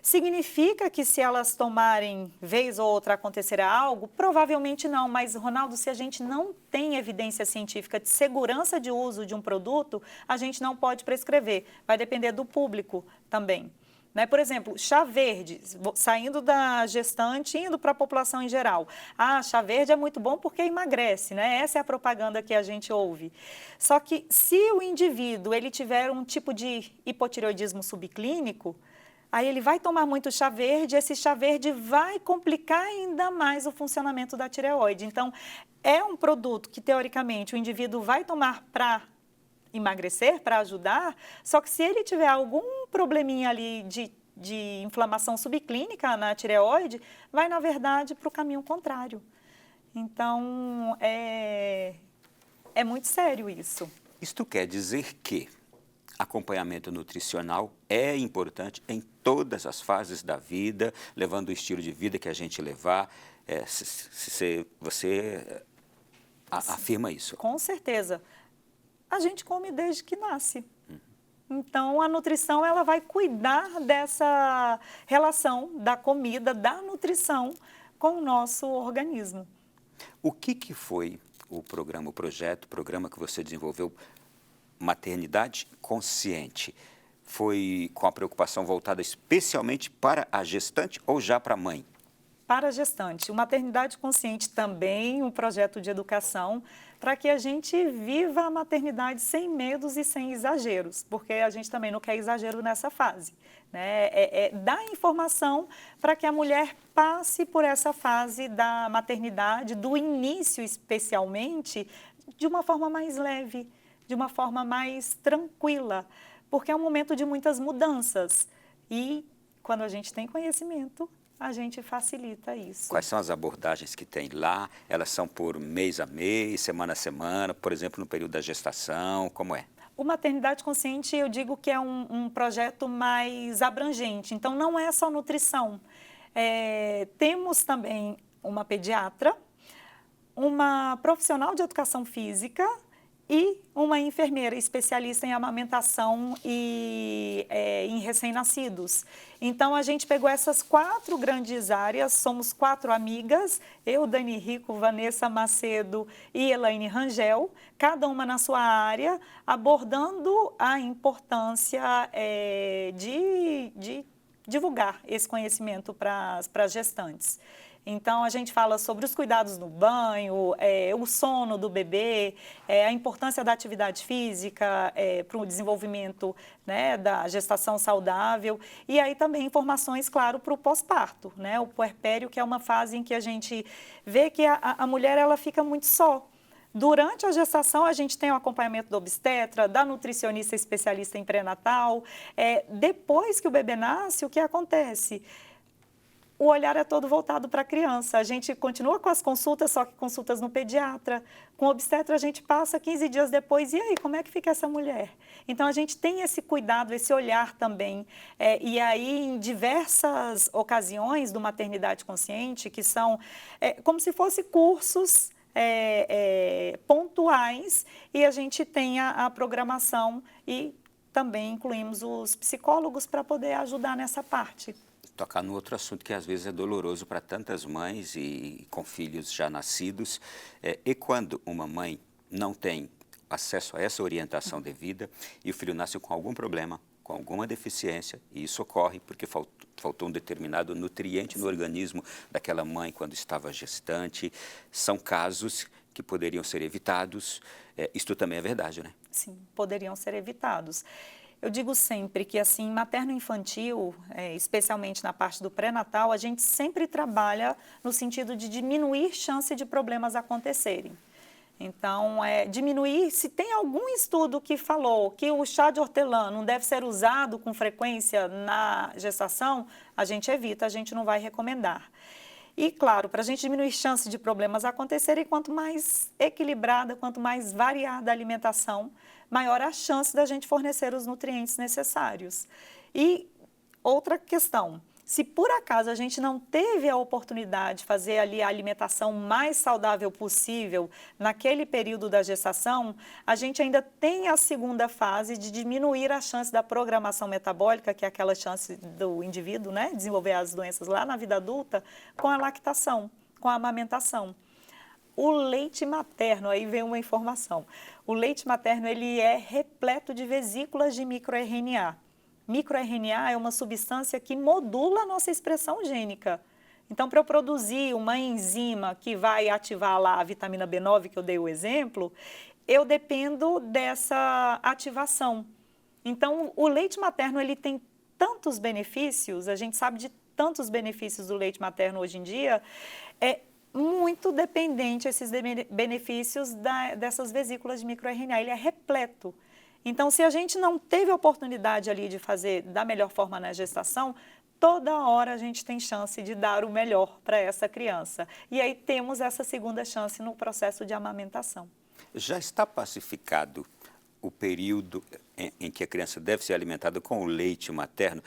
Significa que se elas tomarem, vez ou outra, acontecerá algo? Provavelmente não, mas, Ronaldo, se a gente não tem evidência científica de segurança de uso de um produto, a gente não pode prescrever. Vai depender do público também. Por exemplo, chá verde, saindo da gestante, indo para a população em geral. Chá verde é muito bom porque emagrece, né? Essa é a propaganda que a gente ouve. Só que se o indivíduo ele tiver um tipo de hipotireoidismo subclínico, aí ele vai tomar muito chá verde, esse chá verde vai complicar ainda mais o funcionamento da tireoide. Então, é um produto que, teoricamente, o indivíduo vai tomar para emagrecer, para ajudar, só que se ele tiver algum probleminha ali de inflamação subclínica na tireoide, vai, na verdade, para o caminho contrário. Então, é muito sério isso. Isto quer dizer que acompanhamento nutricional é importante em todas as fases da vida, levando o estilo de vida que a gente levar. Você afirma isso? Com certeza. A gente come desde que nasce. Então, a nutrição ela vai cuidar dessa relação da comida, da nutrição com o nosso organismo. O que foi o programa que você desenvolveu, Maternidade Consciente? Foi com a preocupação voltada especialmente para a gestante ou já para a mãe? Para a gestante. O Maternidade Consciente também, um projeto de educação para que a gente viva a maternidade sem medos e sem exageros, porque a gente também não quer exagero nessa fase, né? Dar informação para que a mulher passe por essa fase da maternidade, do início especialmente, de uma forma mais leve, de uma forma mais tranquila, porque é um momento de muitas mudanças e quando a gente tem conhecimento, a gente facilita isso. Quais são as abordagens que tem lá? Elas são por mês a mês, semana a semana, por exemplo, no período da gestação, como é? O Maternidade Consciente, eu digo que é um projeto mais abrangente, então não é só nutrição. Temos também uma pediatra, uma profissional de educação física e uma enfermeira especialista em amamentação e em recém-nascidos. Então, a gente pegou essas 4 grandes áreas, somos 4 amigas, eu, Dani Rico, Vanessa Macedo e Elaine Rangel, cada uma na sua área, abordando a importância de divulgar esse conhecimento para as gestantes. Então, a gente fala sobre os cuidados no banho, o sono do bebê, a importância da atividade física para o desenvolvimento, né, da gestação saudável. E aí também informações, claro, para o pós-parto, né, o puerpério, que é uma fase em que a gente vê que a mulher ela fica muito só. Durante a gestação, a gente tem o acompanhamento do obstetra, da nutricionista especialista em pré-natal. Depois que o bebê nasce, o que acontece? O olhar é todo voltado para a criança. A gente continua com as consultas, só que consultas no pediatra. Com o obstetra, a gente passa 15 dias depois. E aí, como é que fica essa mulher? Então, a gente tem esse cuidado, esse olhar também. E aí, em diversas ocasiões do Maternidade Consciente, que são como se fossem cursos pontuais, e a gente tem a programação e também incluímos os psicólogos para poder ajudar nessa parte. Tocar no outro assunto que às vezes é doloroso para tantas mães e com filhos já nascidos. E quando uma mãe não tem acesso a essa orientação devida e o filho nasce com algum problema, com alguma deficiência, e isso ocorre porque faltou um determinado nutriente no organismo daquela mãe quando estava gestante, são casos que poderiam ser evitados. Isto também é verdade, né? Sim, poderiam ser evitados. Eu digo sempre que, assim, materno-infantil, especialmente na parte do pré-natal, a gente sempre trabalha no sentido de diminuir chance de problemas acontecerem. Então, diminuir, se tem algum estudo que falou que o chá de hortelã não deve ser usado com frequência na gestação, a gente evita, a gente não vai recomendar. E, claro, para a gente diminuir chance de problemas acontecerem, quanto mais equilibrada, quanto mais variada a alimentação, maior a chance da gente fornecer os nutrientes necessários. E outra questão, se por acaso a gente não teve a oportunidade de fazer ali a alimentação mais saudável possível naquele período da gestação, a gente ainda tem a segunda fase de diminuir a chance da programação metabólica, que é aquela chance do indivíduo, né, desenvolver as doenças lá na vida adulta, com a lactação, com a amamentação. O leite materno, aí vem uma informação, o leite materno ele é repleto de vesículas de microRNA. MicroRNA é uma substância que modula a nossa expressão gênica. Então, para eu produzir uma enzima que vai ativar lá a vitamina B9, que eu dei o exemplo, eu dependo dessa ativação. Então, o leite materno ele tem tantos benefícios, a gente sabe de tantos benefícios do leite materno hoje em dia, muito dependente esses benefícios dessas vesículas de microRNA, ele é repleto. Então, se a gente não teve a oportunidade ali de fazer da melhor forma na gestação, toda hora a gente tem chance de dar o melhor para essa criança. E aí temos essa segunda chance no processo de amamentação. Já está pacificado o período em que a criança deve ser alimentada com o leite materno?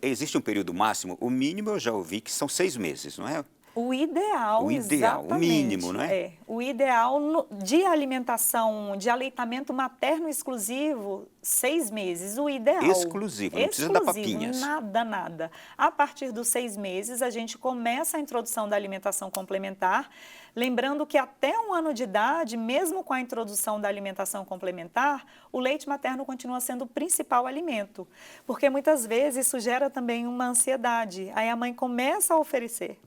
Existe um período máximo? O mínimo eu já ouvi que são 6 meses, não é? O ideal, exatamente, o mínimo, não é? O ideal de alimentação, de aleitamento materno exclusivo, 6 meses, o ideal. Exclusivo, não precisa dar papinhas. Nada. A partir dos 6 meses, a gente começa a introdução da alimentação complementar, lembrando que até 1 ano de idade, mesmo com a introdução da alimentação complementar, o leite materno continua sendo o principal alimento, porque muitas vezes isso gera também uma ansiedade, aí a mãe começa a oferecer.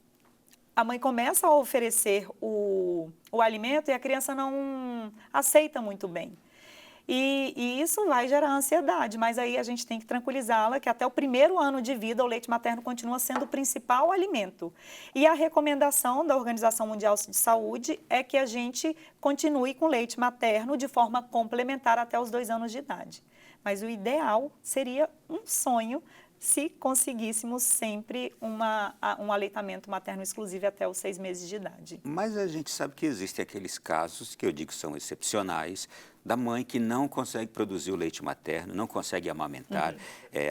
O alimento e a criança não aceita muito bem. E isso vai gerar ansiedade, mas aí a gente tem que tranquilizá-la que até o 1º ano de vida o leite materno continua sendo o principal alimento. E a recomendação da Organização Mundial de Saúde é que a gente continue com leite materno de forma complementar até os 2 anos de idade. Mas o ideal seria um sonho se conseguíssemos sempre um aleitamento materno exclusivo até os 6 meses de idade. Mas a gente sabe que existem aqueles casos, que eu digo são excepcionais, da mãe que não consegue produzir o leite materno, não consegue amamentar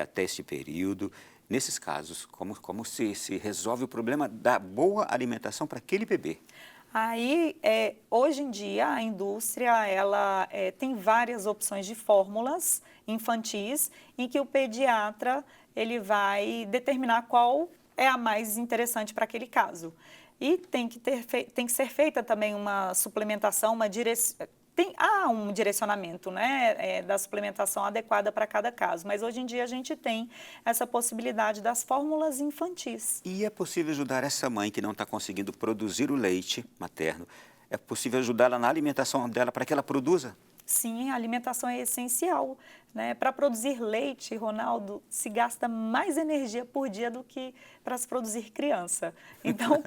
até esse período. Nesses casos, como se resolve o problema da boa alimentação para aquele bebê? Aí, hoje em dia, a indústria ela tem várias opções de fórmulas infantis em que o pediatra ele vai determinar qual é a mais interessante para aquele caso. E tem que ser feita também uma suplementação, há um direcionamento, né, da suplementação adequada para cada caso, mas hoje em dia a gente tem essa possibilidade das fórmulas infantis. E é possível ajudar essa mãe que não está conseguindo produzir o leite materno? É possível ajudá-la na alimentação dela para que ela produza? Sim, a alimentação é essencial, né? Para produzir leite, Ronaldo, se gasta mais energia por dia do que para se produzir criança. Então,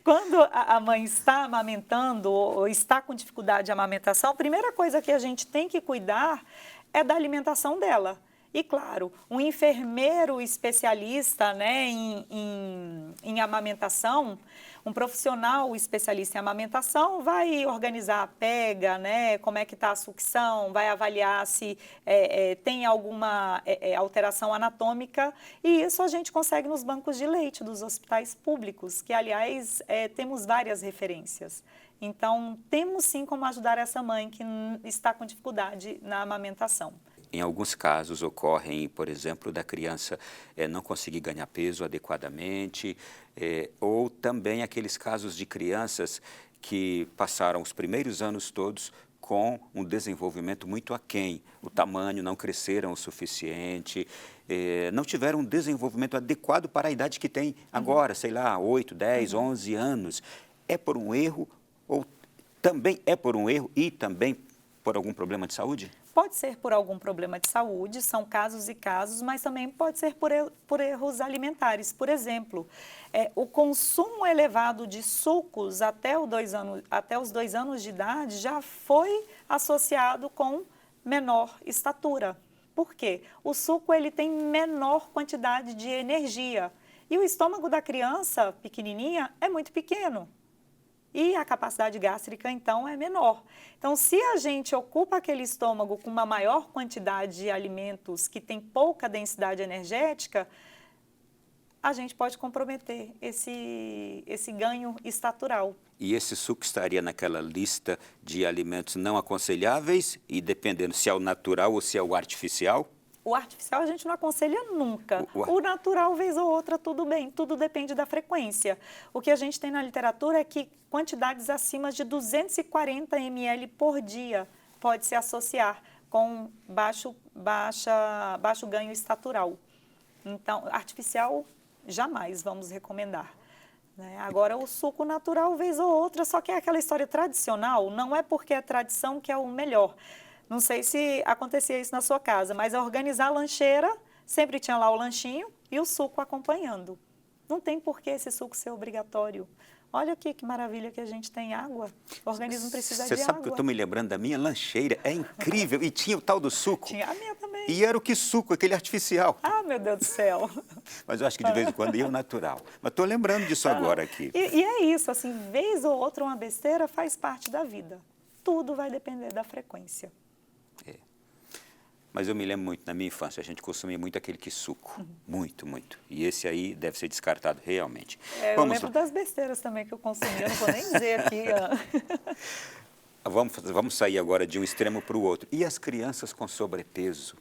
quando a mãe está amamentando ou está com dificuldade de amamentação, a primeira coisa que a gente tem que cuidar é da alimentação dela. E, claro, um enfermeiro especialista, né, em amamentação, um profissional especialista em amamentação vai organizar a pega, né, como é que está a sucção, vai avaliar se tem alguma alteração anatômica, e isso a gente consegue nos bancos de leite dos hospitais públicos, que, aliás, temos várias referências. Então, temos sim como ajudar essa mãe que está com dificuldade na amamentação. Em alguns casos ocorrem, por exemplo, da criança não conseguir ganhar peso adequadamente, ou também aqueles casos de crianças que passaram os primeiros anos todos com um desenvolvimento muito aquém, o tamanho não cresceram o suficiente, não tiveram um desenvolvimento adequado para a idade que tem agora, sei lá, 8, 10, 11 anos. É por um erro, ou também é por um erro e também por algum problema de saúde? Pode ser por algum problema de saúde, são casos e casos, mas também pode ser por erros alimentares. Por exemplo, o consumo elevado de sucos até os 2 anos de idade já foi associado com menor estatura. Por quê? O suco ele tem menor quantidade de energia e o estômago da criança pequenininha é muito pequeno. E a capacidade gástrica, então, é menor. Então, se a gente ocupa aquele estômago com uma maior quantidade de alimentos que tem pouca densidade energética, a gente pode comprometer esse ganho estatural. E esse suco estaria naquela lista de alimentos não aconselháveis, e dependendo se é o natural ou se é o artificial? O artificial a gente não aconselha nunca. O natural, vez ou outra, tudo bem. Tudo depende da frequência. O que a gente tem na literatura é que quantidades acima de 240 ml por dia pode se associar com baixo ganho estatural. Então, artificial, jamais vamos recomendar. Agora, o suco natural, vez ou outra, só que é aquela história tradicional, não é porque é tradição que é o melhor. Não sei se acontecia isso na sua casa, mas a organizar a lancheira, sempre tinha lá o lanchinho e o suco acompanhando. Não tem por que esse suco ser obrigatório. Olha aqui que maravilha que a gente tem água. O organismo precisa de água. Você sabe que eu estou me lembrando da minha lancheira, é incrível. E tinha o tal do suco. Tinha a minha também. E era o que suco, aquele artificial. Ah, meu Deus do céu. Mas eu acho que de vez em quando ia o natural. Mas estou lembrando disso agora aqui. E é isso, assim, vez ou outra uma besteira faz parte da vida. Tudo vai depender da frequência. Mas eu me lembro muito, na minha infância, a gente consumia muito aquele que suco. Muito, muito. E esse aí deve ser descartado realmente. Eu lembro das besteiras também que eu consumia, não vou nem dizer aqui. Vamos sair agora de um extremo para o outro. E as crianças com sobrepeso,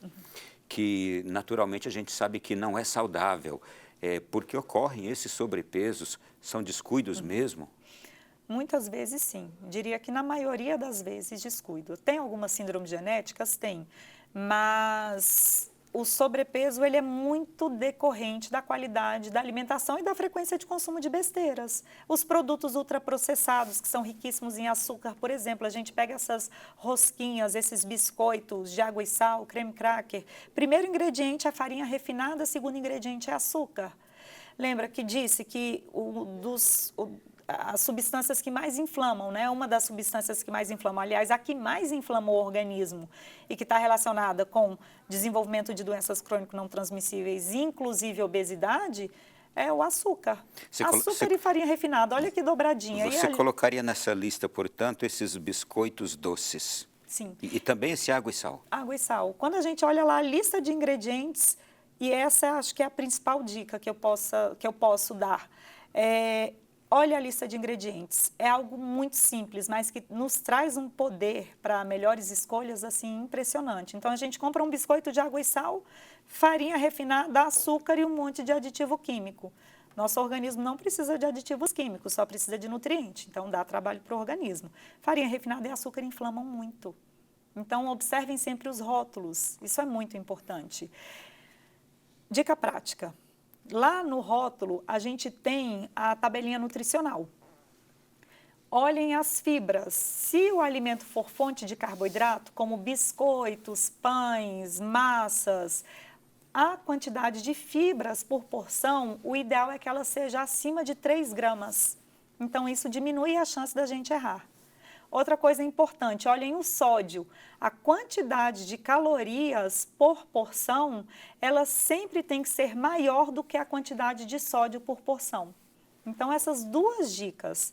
que naturalmente a gente sabe que não é saudável, porque ocorrem esses sobrepesos, são descuidos mesmo? Muitas vezes sim, diria que na maioria das vezes descuido. Tem algumas síndromes genéticas? Tem, mas o sobrepeso ele é muito decorrente da qualidade da alimentação e da frequência de consumo de besteiras. Os produtos ultraprocessados, que são riquíssimos em açúcar, por exemplo, a gente pega essas rosquinhas, esses biscoitos de água e sal, creme cracker. Primeiro ingrediente é farinha refinada, segundo ingrediente é açúcar. Lembra que disse que as substâncias que mais inflamam, né? Uma das substâncias que mais inflamam, aliás, a que mais inflama o organismo e que está relacionada com desenvolvimento de doenças crônico não transmissíveis, inclusive obesidade, é o açúcar. Açúcar e farinha refinada, olha que dobradinha. Você colocaria nessa lista, portanto, esses biscoitos doces? Sim. E também esse água e sal? Água e sal. Quando a gente olha lá a lista de ingredientes, e essa acho que é a principal dica que eu posso dar, olha a lista de ingredientes. É algo muito simples, mas que nos traz um poder para melhores escolhas assim impressionante. Então a gente compra um biscoito de água e sal, farinha refinada, açúcar e um monte de aditivo químico. Nosso organismo não precisa de aditivos químicos, só precisa de nutriente, então dá trabalho para o organismo. Farinha refinada e açúcar inflamam muito. Então observem sempre os rótulos, isso é muito importante. Dica prática. Lá no rótulo, a gente tem a tabelinha nutricional. Olhem as fibras. Se o alimento for fonte de carboidrato, como biscoitos, pães, massas, a quantidade de fibras por porção, o ideal é que ela seja acima de 3 gramas. Então, isso diminui a chance da gente errar. Outra coisa importante, olhem o sódio. A quantidade de calorias por porção, ela sempre tem que ser maior do que a quantidade de sódio por porção. Então, essas duas dicas,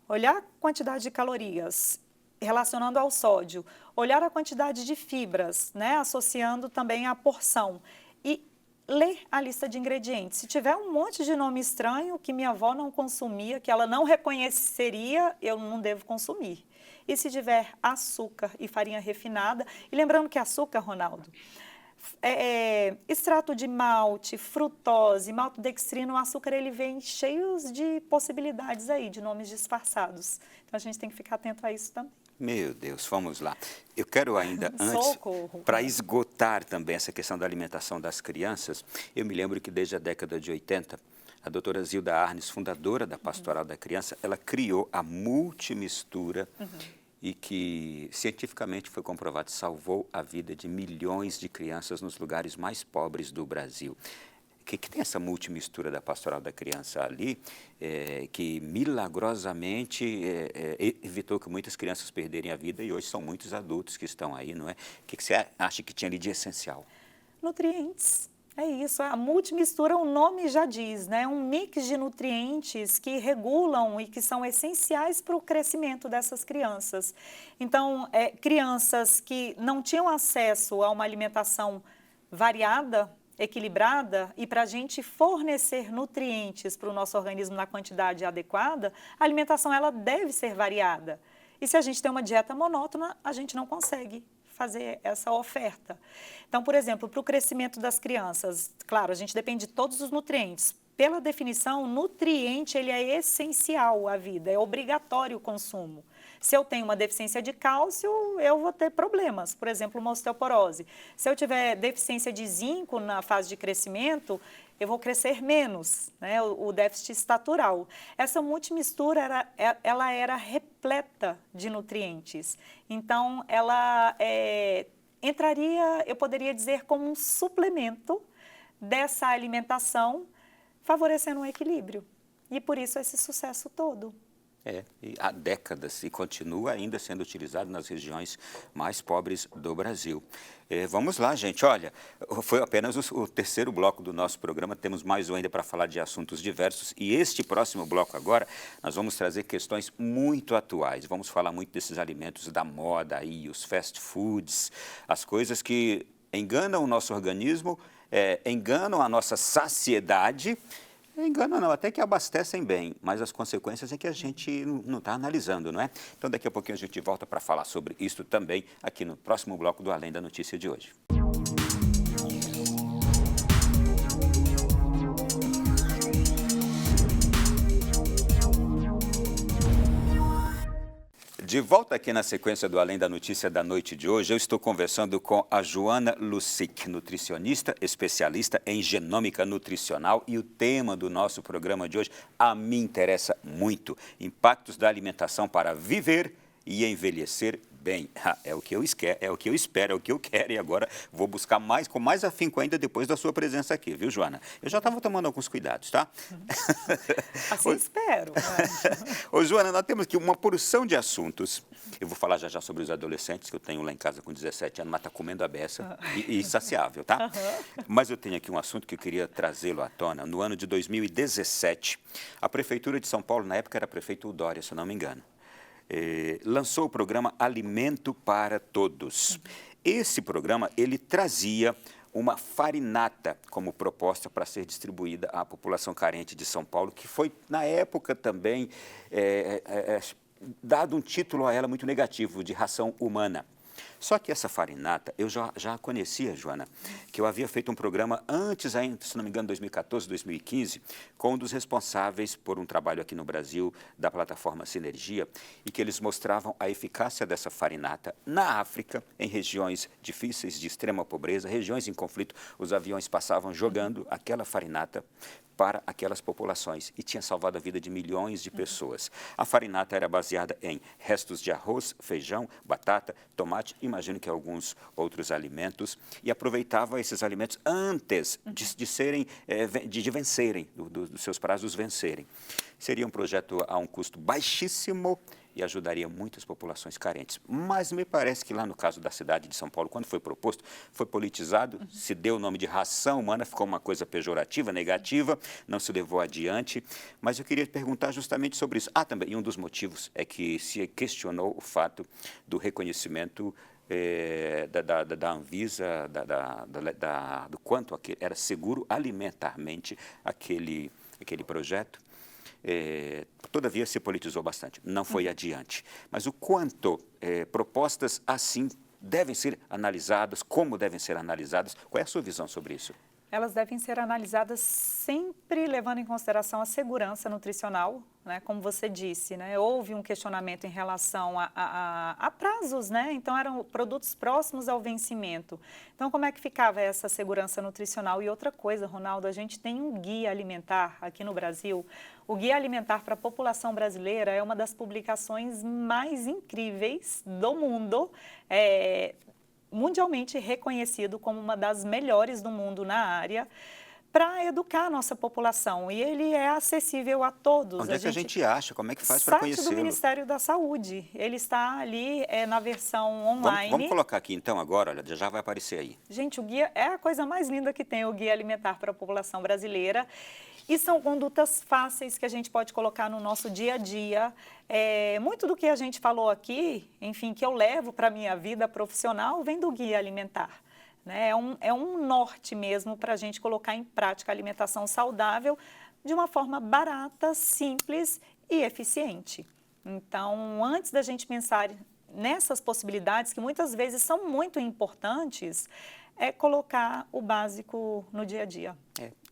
olhar a quantidade de calorias relacionando ao sódio, olhar a quantidade de fibras, né, associando também à porção e ler a lista de ingredientes. Se tiver um monte de nome estranho que minha avó não consumia, que ela não reconheceria, eu não devo consumir. E se tiver açúcar e farinha refinada, e lembrando que açúcar, Ronaldo, extrato de malte, frutose, maltodextrina, o açúcar ele vem cheios de possibilidades aí, de nomes disfarçados. Então a gente tem que ficar atento a isso também. Meu Deus, vamos lá. Eu quero ainda, antes, para esgotar também essa questão da alimentação das crianças, eu me lembro que desde a década de 80, a doutora Zilda Arnes, fundadora da Pastoral da Criança, ela criou a multimistura e que cientificamente foi comprovado, salvou a vida de milhões de crianças nos lugares mais pobres do Brasil. Que tem essa multimistura da Pastoral da Criança ali, que milagrosamente evitou que muitas crianças perderem a vida e hoje são muitos adultos que estão aí, não é? O que você acha que tinha ali de essencial? Nutrientes. É isso, a multimistura, o nome já diz, né? Um mix de nutrientes que regulam e que são essenciais para o crescimento dessas crianças. Então, crianças que não tinham acesso a uma alimentação variada, equilibrada, e para a gente fornecer nutrientes para o nosso organismo na quantidade adequada, a alimentação ela deve ser variada. E se a gente tem uma dieta monótona, a gente não consegue fazer essa oferta. Então, por exemplo, para o crescimento das crianças, claro, a gente depende de todos os nutrientes. Pela definição, nutriente ele é essencial à vida, é obrigatório o consumo. Se eu tenho uma deficiência de cálcio, eu vou ter problemas, por exemplo, uma osteoporose. Se eu tiver deficiência de zinco na fase de crescimento, eu vou crescer menos, né? O déficit estatural. Essa multimistura, ela era repleta de nutrientes. Então, ela entraria, eu poderia dizer, como um suplemento dessa alimentação, favorecendo um equilíbrio. E por isso esse sucesso todo. E há décadas e continua ainda sendo utilizado nas regiões mais pobres do Brasil. Vamos lá, gente. Olha, foi apenas o terceiro bloco do nosso programa. Temos mais um ainda para falar de assuntos diversos. E este próximo bloco agora, nós vamos trazer questões muito atuais. Vamos falar muito desses alimentos da moda aí, os fast foods, as coisas que enganam o nosso organismo, enganam a nossa saciedade. Enganam não, até que abastecem bem, mas as consequências é que a gente não está analisando, não é? Então, daqui a pouquinho a gente volta para falar sobre isso também aqui no próximo bloco do Além da Notícia de hoje. De volta aqui na sequência do Além da Notícia da noite de hoje, eu estou conversando com a Joana Lusic, nutricionista, especialista em genômica nutricional, e o tema do nosso programa de hoje a mim interessa muito: impactos da alimentação para viver e envelhecer Bem, é o que eu espero, é o que eu quero e agora vou buscar mais, com mais afinco ainda depois da sua presença aqui, viu, Joana? Eu já estava tomando alguns cuidados, tá? Assim espero. Ô, Joana, nós temos aqui uma porção de assuntos. Eu vou falar já sobre os adolescentes, que eu tenho lá em casa com 17 anos, mas está comendo a beça e insaciável, tá? Mas eu tenho aqui um assunto que eu queria trazê-lo à tona. No ano de 2017, a Prefeitura de São Paulo, na época era prefeito Dória, se eu não me engano, lançou o programa Alimento para Todos. Esse programa, ele trazia uma farinata como proposta para ser distribuída à população carente de São Paulo, que foi, na época também, dado um título a ela muito negativo, de ração humana. Só que essa farinata, eu já conhecia, Joana, que eu havia feito um programa antes ainda, se não me engano, 2014, 2015, com um dos responsáveis por um trabalho aqui no Brasil, da plataforma Sinergia, e que eles mostravam a eficácia dessa farinata na África, em regiões difíceis, de extrema pobreza, regiões em conflito. Os aviões passavam jogando aquela farinata para aquelas populações e tinha salvado a vida de milhões de pessoas. A farinata era baseada em restos de arroz, feijão, batata, tomate, imagino que alguns outros alimentos, e aproveitava esses alimentos antes de vencerem, dos seus prazos vencerem. Seria um projeto a um custo baixíssimo e ajudaria muitas populações carentes. Mas me parece que lá no caso da cidade de São Paulo, quando foi proposto, foi politizado, se deu o nome de ração humana, ficou uma coisa pejorativa, negativa, não se levou adiante. Mas eu queria perguntar justamente sobre isso. Também, e um dos motivos é que se questionou o fato do reconhecimento da Anvisa, do quanto era seguro alimentarmente aquele projeto. Todavia, se politizou bastante, não foi adiante. Mas o quanto propostas assim devem ser analisadas, como devem ser analisadas, qual é a sua visão sobre isso? Elas devem ser analisadas sempre levando em consideração a segurança nutricional, né? Como você disse, né? Houve um questionamento em relação a prazos, né? Então eram produtos próximos ao vencimento. Então como é que ficava essa segurança nutricional? E outra coisa, Ronaldo, a gente tem um guia alimentar aqui no Brasil. O Guia Alimentar para a População Brasileira é uma das publicações mais incríveis do mundo, mundialmente reconhecido como uma das melhores do mundo na área, para educar a nossa população. E ele é acessível a todos. Onde é que a gente acha? Como é que faz para conhecê-lo? Site do Ministério da Saúde. Ele está ali na versão online. Vamos colocar aqui então agora, olha, já vai aparecer aí. Gente, o guia é a coisa mais linda que tem, o Guia Alimentar para a População Brasileira. E são condutas fáceis que a gente pode colocar no nosso dia a dia. Muito do que a gente falou aqui, enfim, que eu levo para a minha vida profissional, vem do Guia Alimentar. Né? É um norte mesmo para a gente colocar em prática a alimentação saudável de uma forma barata, simples e eficiente. Então, antes da gente pensar nessas possibilidades, que muitas vezes são muito importantes, é colocar o básico no dia a dia.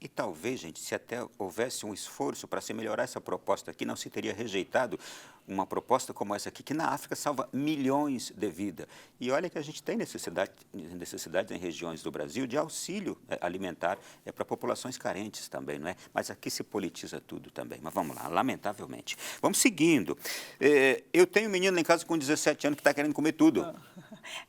E talvez, gente, se até houvesse um esforço para se melhorar essa proposta aqui, não se teria rejeitado uma proposta como essa aqui, que na África salva milhões de vidas. E olha que a gente tem necessidade em regiões do Brasil de auxílio alimentar para populações carentes também, não é? Mas aqui se politiza tudo também. Mas vamos lá, lamentavelmente. Vamos seguindo. Eu tenho um menino em casa com 17 anos que está querendo comer tudo.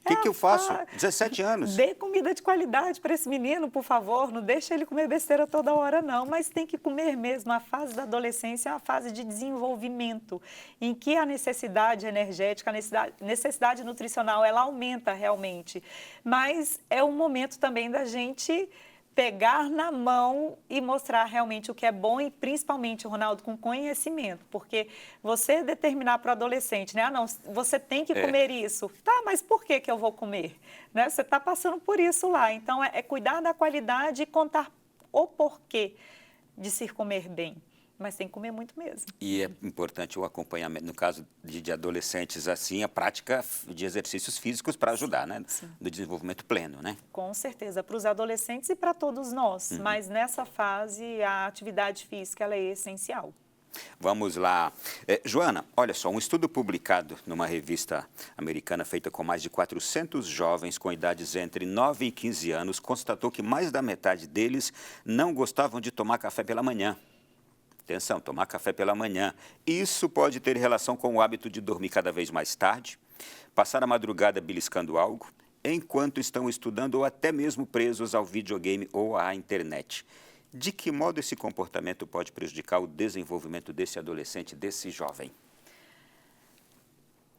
O que eu faço? 17 anos. Dê comida de qualidade para esse menino, por favor. Não deixa ele comer besteira toda hora, não. Mas tem que comer mesmo. A fase da adolescência é uma fase de desenvolvimento, em que a necessidade energética, a necessidade nutricional, ela aumenta realmente. Mas é um momento também da gente pegar na mão e mostrar realmente o que é bom e principalmente, Ronaldo, com conhecimento, porque você determinar para o adolescente, né? Não, você tem que comer isso. Tá, mas por que eu vou comer? Né? Você está passando por isso lá. Então, é cuidar da qualidade e contar o porquê de se comer bem. Mas tem que comer muito mesmo. E é importante o acompanhamento, no caso de adolescentes assim, a prática de exercícios físicos para ajudar, né? No desenvolvimento pleno, né? Com certeza, para os adolescentes e para todos nós. Mas nessa fase, a atividade física ela é essencial. Vamos lá. Joana, olha só, um estudo publicado numa revista americana feita com mais de 400 jovens com idades entre 9 e 15 anos constatou que mais da metade deles não gostavam de tomar café pela manhã. Atenção, tomar café pela manhã. Isso pode ter relação com o hábito de dormir cada vez mais tarde, Passar a madrugada beliscando algo enquanto estão estudando ou até mesmo presos ao videogame ou à internet. De que modo esse comportamento pode prejudicar o desenvolvimento desse adolescente, desse jovem?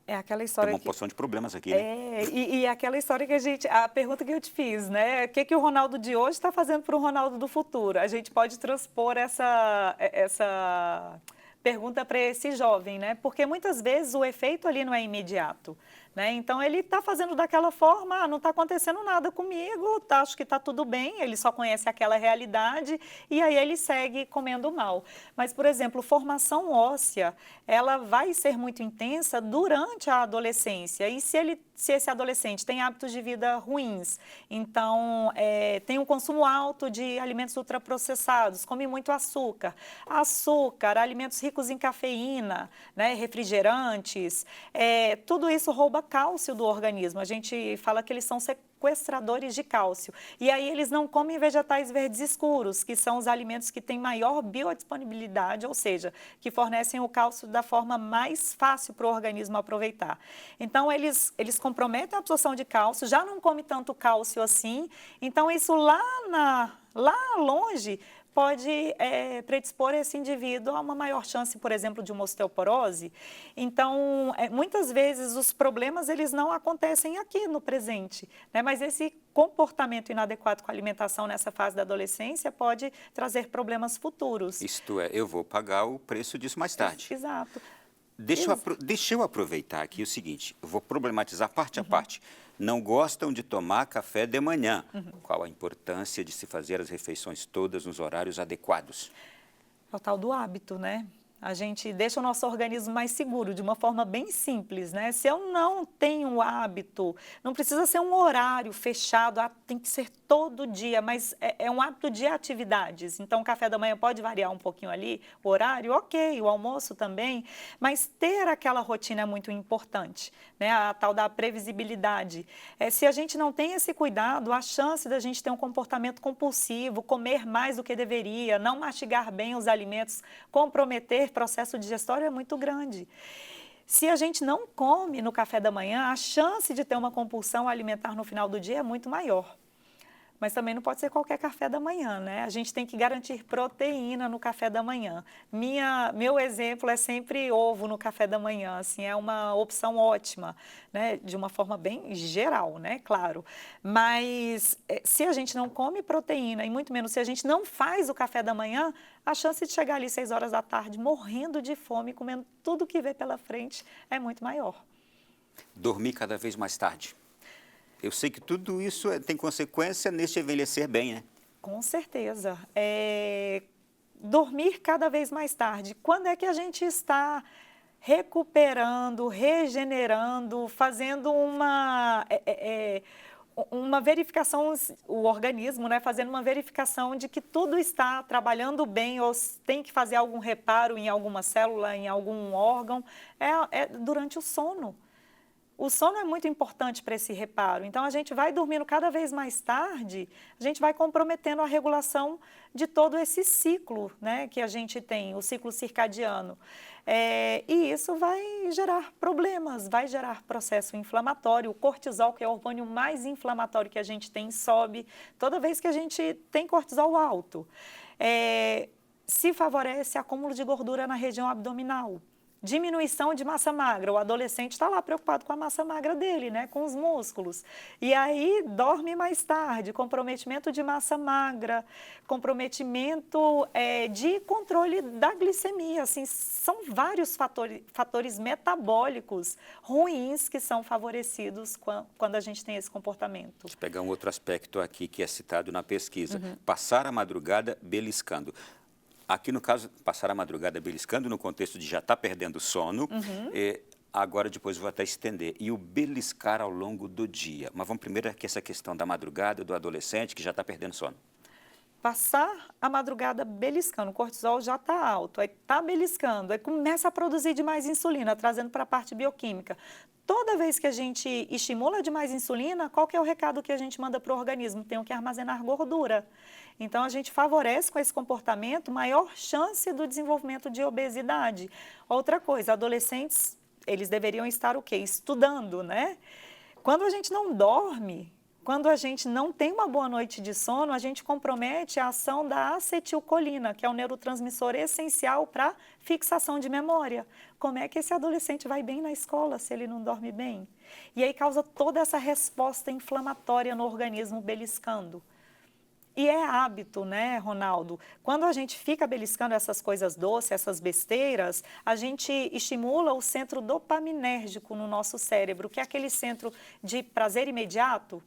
É aquela história Tem uma porção de problemas aqui, né? E aquela história que a pergunta que eu te fiz, né? O que o Ronaldo de hoje está fazendo para o Ronaldo do futuro? A gente pode transpor essa pergunta para esse jovem, né? Porque muitas vezes o efeito ali não é imediato, né? Então ele está fazendo daquela forma, não está acontecendo nada comigo, acho que está tudo bem, ele só conhece aquela realidade e aí ele segue comendo mal. Mas, por exemplo, formação óssea, ela vai ser muito intensa durante a adolescência e se esse adolescente tem hábitos de vida ruins, então tem um consumo alto de alimentos ultraprocessados, come muito açúcar, alimentos ricos em cafeína, né, refrigerantes, tudo isso rouba cálcio do organismo. A gente fala que eles são sequestradores de cálcio. E aí eles não comem vegetais verdes escuros, que são os alimentos que têm maior biodisponibilidade, ou seja, que fornecem o cálcio da forma mais fácil para o organismo aproveitar. Então, eles comprometem a absorção de cálcio, já não come tanto cálcio assim, então isso lá longe pode predispor esse indivíduo a uma maior chance, por exemplo, de uma osteoporose. Então, muitas vezes os problemas eles não acontecem aqui no presente, né? Mas esse comportamento inadequado com a alimentação nessa fase da adolescência pode trazer problemas futuros. Isto é, eu vou pagar o preço disso mais tarde. Exato. Deixa eu aproveitar aqui o seguinte, eu vou problematizar parte a parte. Não gostam de tomar café de manhã. Qual a importância de se fazer as refeições todas nos horários adequados? É o tal do hábito, né? A gente deixa o nosso organismo mais seguro, de uma forma bem simples, né? Se eu não tenho o hábito, não precisa ser um horário fechado, tem que ser todo dia, mas é um hábito de atividades. Então, o café da manhã pode variar um pouquinho ali, o horário, ok, o almoço também, mas ter aquela rotina é muito importante, né? A tal da previsibilidade. Se a gente não tem esse cuidado, a chance da gente ter um comportamento compulsivo, comer mais do que deveria, não mastigar bem os alimentos, comprometer processo digestório é muito grande. Se a gente não come no café da manhã, a chance de ter uma compulsão alimentar no final do dia é muito maior. Mas também não pode ser qualquer café da manhã, né? A gente tem que garantir proteína no café da manhã. Meu exemplo é sempre ovo no café da manhã, assim, é uma opção ótima, né? De uma forma bem geral, né? Claro. Mas se a gente não come proteína, e muito menos se a gente não faz o café da manhã, a chance de chegar ali 6 horas da tarde morrendo de fome, comendo tudo que vê pela frente, é muito maior. Dormir cada vez mais tarde. Eu sei que tudo isso tem consequência neste envelhecer bem, né? Com certeza. Dormir cada vez mais tarde. Quando é que a gente está recuperando, regenerando, fazendo uma verificação, o organismo, né, fazendo uma verificação de que tudo está trabalhando bem ou tem que fazer algum reparo em alguma célula, em algum órgão, durante o sono. O sono é muito importante para esse reparo. Então, a gente vai dormindo cada vez mais tarde, a gente vai comprometendo a regulação de todo esse ciclo, né, que a gente tem, o ciclo circadiano. E isso vai gerar problemas, vai gerar processo inflamatório. O cortisol, que é o hormônio mais inflamatório que a gente tem, sobe toda vez que a gente tem cortisol alto. Se favorece acúmulo de gordura na região abdominal. Diminuição de massa magra, o adolescente está lá preocupado com a massa magra dele, né, com os músculos. E aí dorme mais tarde, comprometimento de massa magra, comprometimento de controle da glicemia. Assim, são vários fatores metabólicos ruins que são favorecidos quando a gente tem esse comportamento. Deixa eu pegar um outro aspecto aqui que é citado na pesquisa. Passar a madrugada beliscando. Aqui, no caso, passar a madrugada beliscando, no contexto de já estar perdendo sono, agora depois vou até estender. E o beliscar ao longo do dia. Mas vamos primeiro aqui essa questão da madrugada, do adolescente que já está perdendo sono. Passar a madrugada beliscando, o cortisol já está alto, aí está beliscando, aí começa a produzir demais insulina, trazendo para a parte bioquímica. Toda vez que a gente estimula demais insulina, qual que é o recado que a gente manda para o organismo? Tem que armazenar gordura. Então, a gente favorece com esse comportamento maior chance do desenvolvimento de obesidade. Outra coisa, adolescentes eles deveriam estar o quê? Estudando, né? Quando a gente não dorme, quando a gente não tem uma boa noite de sono, a gente compromete a ação da acetilcolina, que é o neurotransmissor essencial para fixação de memória. Como é que esse adolescente vai bem na escola se ele não dorme bem? E aí causa toda essa resposta inflamatória no organismo beliscando. E é hábito, né, Ronaldo? Quando a gente fica beliscando essas coisas doces, essas besteiras, a gente estimula o centro dopaminérgico no nosso cérebro, que é aquele centro de prazer imediato.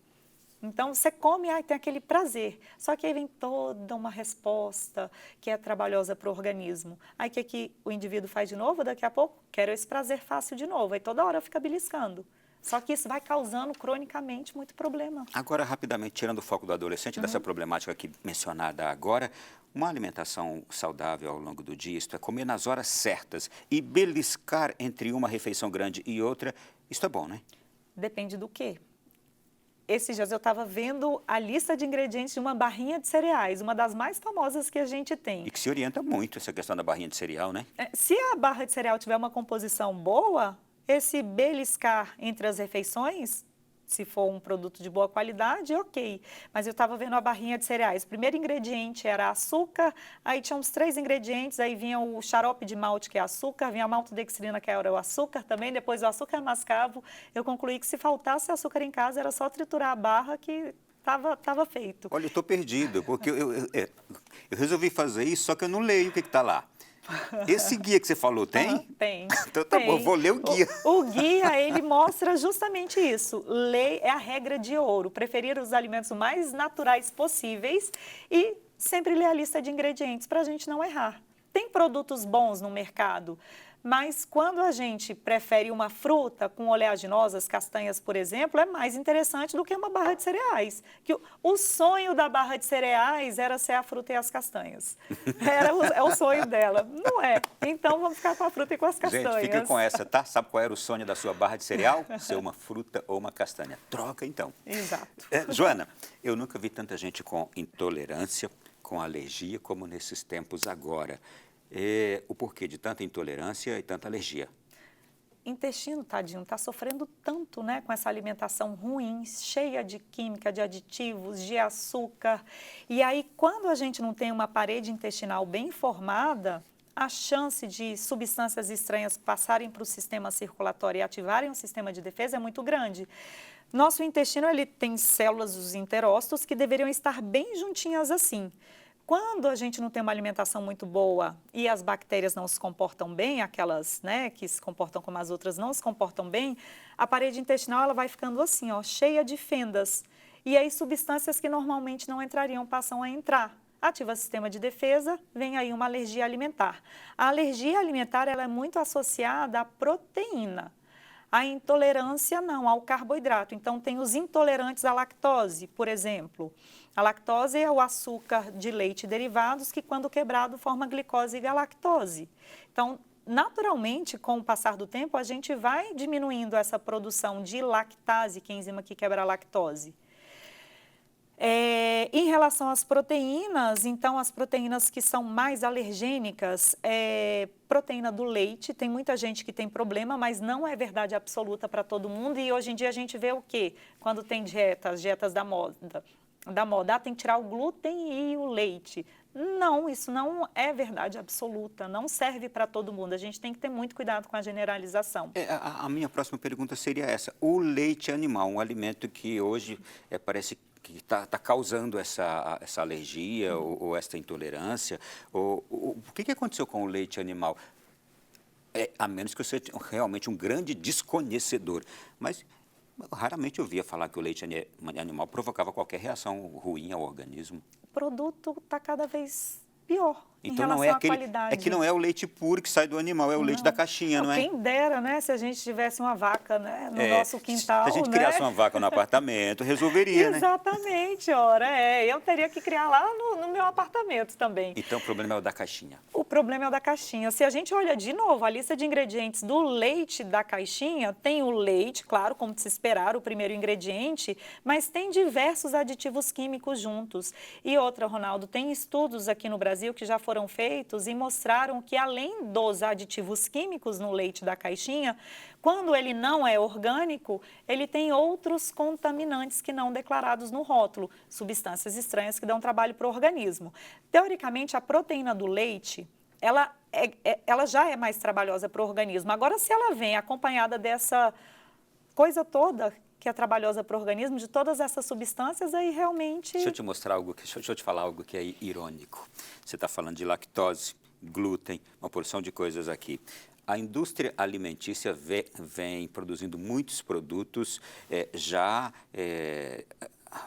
Então, você come e tem aquele prazer. Só que aí vem toda uma resposta que é trabalhosa para o organismo. Aí o que o indivíduo faz de novo? Daqui a pouco, quero esse prazer fácil de novo. Aí toda hora fica beliscando. Só que isso vai causando cronicamente muito problema. Agora, rapidamente, tirando o foco do adolescente, dessa problemática aqui mencionada agora, uma alimentação saudável ao longo do dia, isto é, comer nas horas certas e beliscar entre uma refeição grande e outra, isso é bom, né? Depende do quê? Esses dias eu estava vendo a lista de ingredientes de uma barrinha de cereais, uma das mais famosas que a gente tem. E que se orienta muito essa questão da barrinha de cereal, né? Se a barra de cereal tiver uma composição boa, esse beliscar entre as refeições, se for um produto de boa qualidade, ok. Mas eu estava vendo a barrinha de cereais. O primeiro ingrediente era açúcar, aí tinha uns 3 ingredientes, aí vinha o xarope de malte, que é açúcar, vinha a maltodextrina, que era o açúcar também, depois o açúcar mascavo. Eu concluí que se faltasse açúcar em casa, era só triturar a barra que estava feito. Olha, eu estou perdido, porque eu resolvi fazer isso, só que eu não leio o que está lá. Esse guia que você falou, tem? Tem. Então tá bom, vou ler o guia. O guia, ele mostra justamente isso. Ler é a regra de ouro. Preferir os alimentos mais naturais possíveis e sempre ler a lista de ingredientes para a gente não errar. Tem produtos bons no mercado, mas quando a gente prefere uma fruta com oleaginosas, castanhas, por exemplo, é mais interessante do que uma barra de cereais. Que o sonho da barra de cereais era ser a fruta e as castanhas. É o sonho dela. Não é. Então, vamos ficar com a fruta e com as castanhas. Gente, fica com essa, tá? Sabe qual era o sonho da sua barra de cereal? Ser uma fruta ou uma castanha. Troca, então. Exato. Joana, eu nunca vi tanta gente com intolerância, com alergia, como nesses tempos agora. O porquê de tanta intolerância e tanta alergia? Intestino, tadinho, está sofrendo tanto, né, com essa alimentação ruim, cheia de química, de aditivos, de açúcar. E aí, quando a gente não tem uma parede intestinal bem formada, a chance de substâncias estranhas passarem para o sistema circulatório e ativarem o sistema de defesa é muito grande. Nosso intestino, ele tem células dos enterócitos que deveriam estar bem juntinhas assim. Quando a gente não tem uma alimentação muito boa e as bactérias não se comportam bem, aquelas, né, que se comportam como as outras não se comportam bem, a parede intestinal ela vai ficando assim, ó, cheia de fendas. E aí substâncias que normalmente não entrariam passam a entrar. Ativa o sistema de defesa, vem aí uma alergia alimentar. A alergia alimentar ela é muito associada à proteína. A intolerância não, ao carboidrato. Então, tem os intolerantes à lactose, por exemplo. A lactose é o açúcar de leite e derivados que, quando quebrado, forma glicose e galactose. Então, naturalmente, com o passar do tempo, a gente vai diminuindo essa produção de lactase, que é a enzima que quebra a lactose. Em relação às proteínas, então as proteínas que são mais alergênicas, proteína do leite, tem muita gente que tem problema, mas não é verdade absoluta para todo mundo e hoje em dia a gente vê o quê? Quando tem dietas da moda, tem que tirar o glúten e o leite. Não, isso não é verdade absoluta, não serve para todo mundo, a gente tem que ter muito cuidado com a generalização. A minha próxima pergunta seria essa, o leite animal, um alimento que hoje parece que está causando essa alergia ou essa intolerância, o que aconteceu com o leite animal? A menos que eu seja realmente um grande desconhecedor, mas raramente eu ouvia falar que o leite animal provocava qualquer reação ruim ao organismo. O produto está cada vez pior em então relação à qualidade. É que não é o leite puro que sai do animal, é o leite da caixinha, não é? Quem dera, né, se a gente tivesse uma vaca, né, no nosso quintal. Se a gente criasse uma vaca no apartamento, resolveria, né? Exatamente, eu teria que criar lá no meu apartamento também. Então o problema é o da caixinha. O problema é o da caixinha. Se a gente olha de novo a lista de ingredientes do leite da caixinha, tem o leite, claro, como de se esperar, o primeiro ingrediente, mas tem diversos aditivos químicos juntos. E outra, Ronaldo, tem estudos aqui no Brasil que já foram foram feitos e mostraram que, além dos aditivos químicos no leite da caixinha, quando ele não é orgânico, ele tem outros contaminantes que não declarados no rótulo, substâncias estranhas que dão trabalho para o organismo. Teoricamente, a proteína do leite, ela já é mais trabalhosa para o organismo. Agora, se ela vem acompanhada dessa coisa toda que é trabalhosa para o organismo, de todas essas substâncias, aí realmente... Deixa eu te mostrar algo, deixa eu te falar algo que é irônico. Você está falando de lactose, glúten, uma porção de coisas aqui. A indústria alimentícia vem produzindo muitos produtos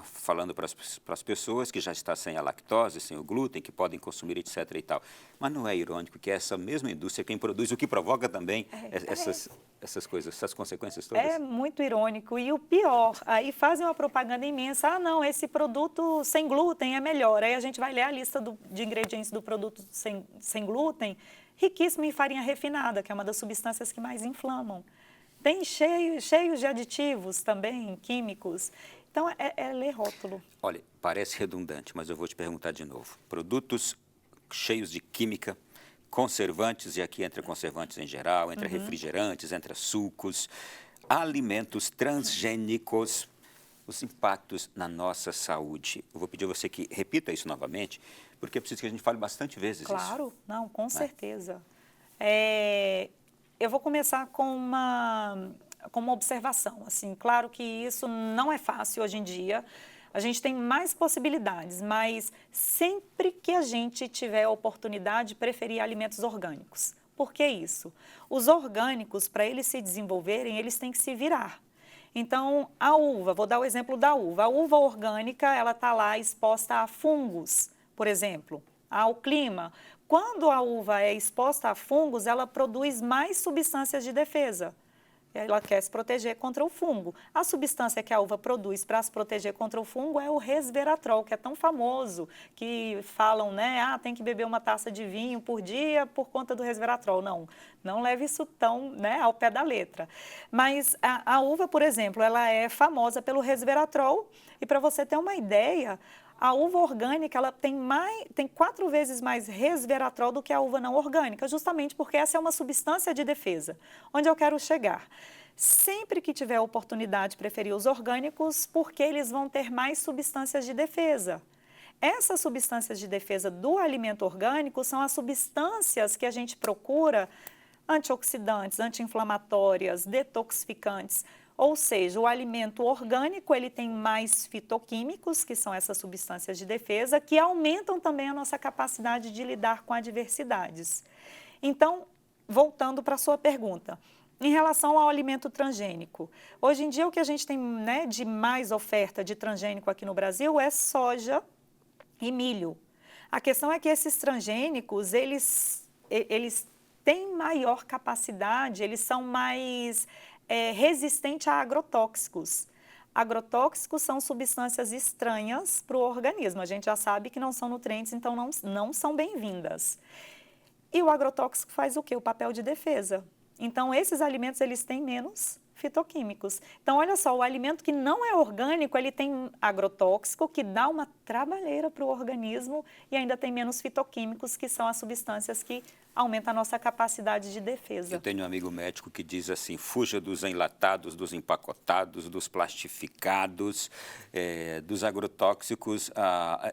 falando para as pessoas que já está sem a lactose, sem o glúten, que podem consumir, etc. e tal. Mas não é irônico que é essa mesma indústria quem produz, o que provoca também essas coisas, essas consequências todas? É muito irônico. E o pior, aí fazem uma propaganda imensa, ah, não, esse produto sem glúten é melhor. Aí a gente vai ler a lista de ingredientes do produto sem glúten, riquíssimo em farinha refinada, que é uma das substâncias que mais inflamam. Tem cheios de aditivos também, químicos. Então, é ler rótulo. Olha, parece redundante, mas eu vou te perguntar de novo. Produtos cheios de química, conservantes, e aqui entra conservantes em geral, entra refrigerantes, entra sucos, alimentos transgênicos, os impactos na nossa saúde. Eu vou pedir a você que repita isso novamente, porque é preciso que a gente fale bastante vezes isso. Claro, não, com certeza. Eu vou começar com uma observação. Assim, claro que isso não é fácil hoje em dia. A gente tem mais possibilidades, mas sempre que a gente tiver a oportunidade, preferir alimentos orgânicos. Por que isso? Os orgânicos, para eles se desenvolverem, eles têm que se virar. Então, a uva, vou dar o exemplo da uva. A uva orgânica, ela está lá exposta a fungos, por exemplo, ao clima. Quando a uva é exposta a fungos, ela produz mais substâncias de defesa. Ela quer se proteger contra o fungo. A substância que a uva produz para se proteger contra o fungo é o resveratrol, que é tão famoso, que falam, né, tem que beber uma taça de vinho por dia por conta do resveratrol. Não leve isso tão, né, ao pé da letra. Mas a uva, por exemplo, ela é famosa pelo resveratrol, e para você ter uma ideia, a uva orgânica ela tem 4 vezes mais resveratrol do que a uva não orgânica, justamente porque essa é uma substância de defesa. Onde eu quero chegar? Sempre que tiver oportunidade, preferir os orgânicos, porque eles vão ter mais substâncias de defesa. Essas substâncias de defesa do alimento orgânico são as substâncias que a gente procura, antioxidantes, anti-inflamatórias, detoxificantes. Ou seja, o alimento orgânico ele tem mais fitoquímicos, que são essas substâncias de defesa, que aumentam também a nossa capacidade de lidar com adversidades. Então, voltando para a sua pergunta, em relação ao alimento transgênico, hoje em dia o que a gente tem, né, de mais oferta de transgênico aqui no Brasil é soja e milho. A questão é que esses transgênicos, eles têm maior capacidade, eles são mais... resistente a agrotóxicos. Agrotóxicos são substâncias estranhas para o organismo. A gente já sabe que não são nutrientes, então não são bem-vindas. E o agrotóxico faz o quê? O papel de defesa. Então, esses alimentos, eles têm menos fitoquímicos. Então, olha só, o alimento que não é orgânico, ele tem agrotóxico, que dá uma trabalheira para o organismo, e ainda tem menos fitoquímicos, que são as substâncias que aumentam a nossa capacidade de defesa. Eu tenho um amigo médico que diz assim, fuja dos enlatados, dos empacotados, dos plastificados, dos agrotóxicos.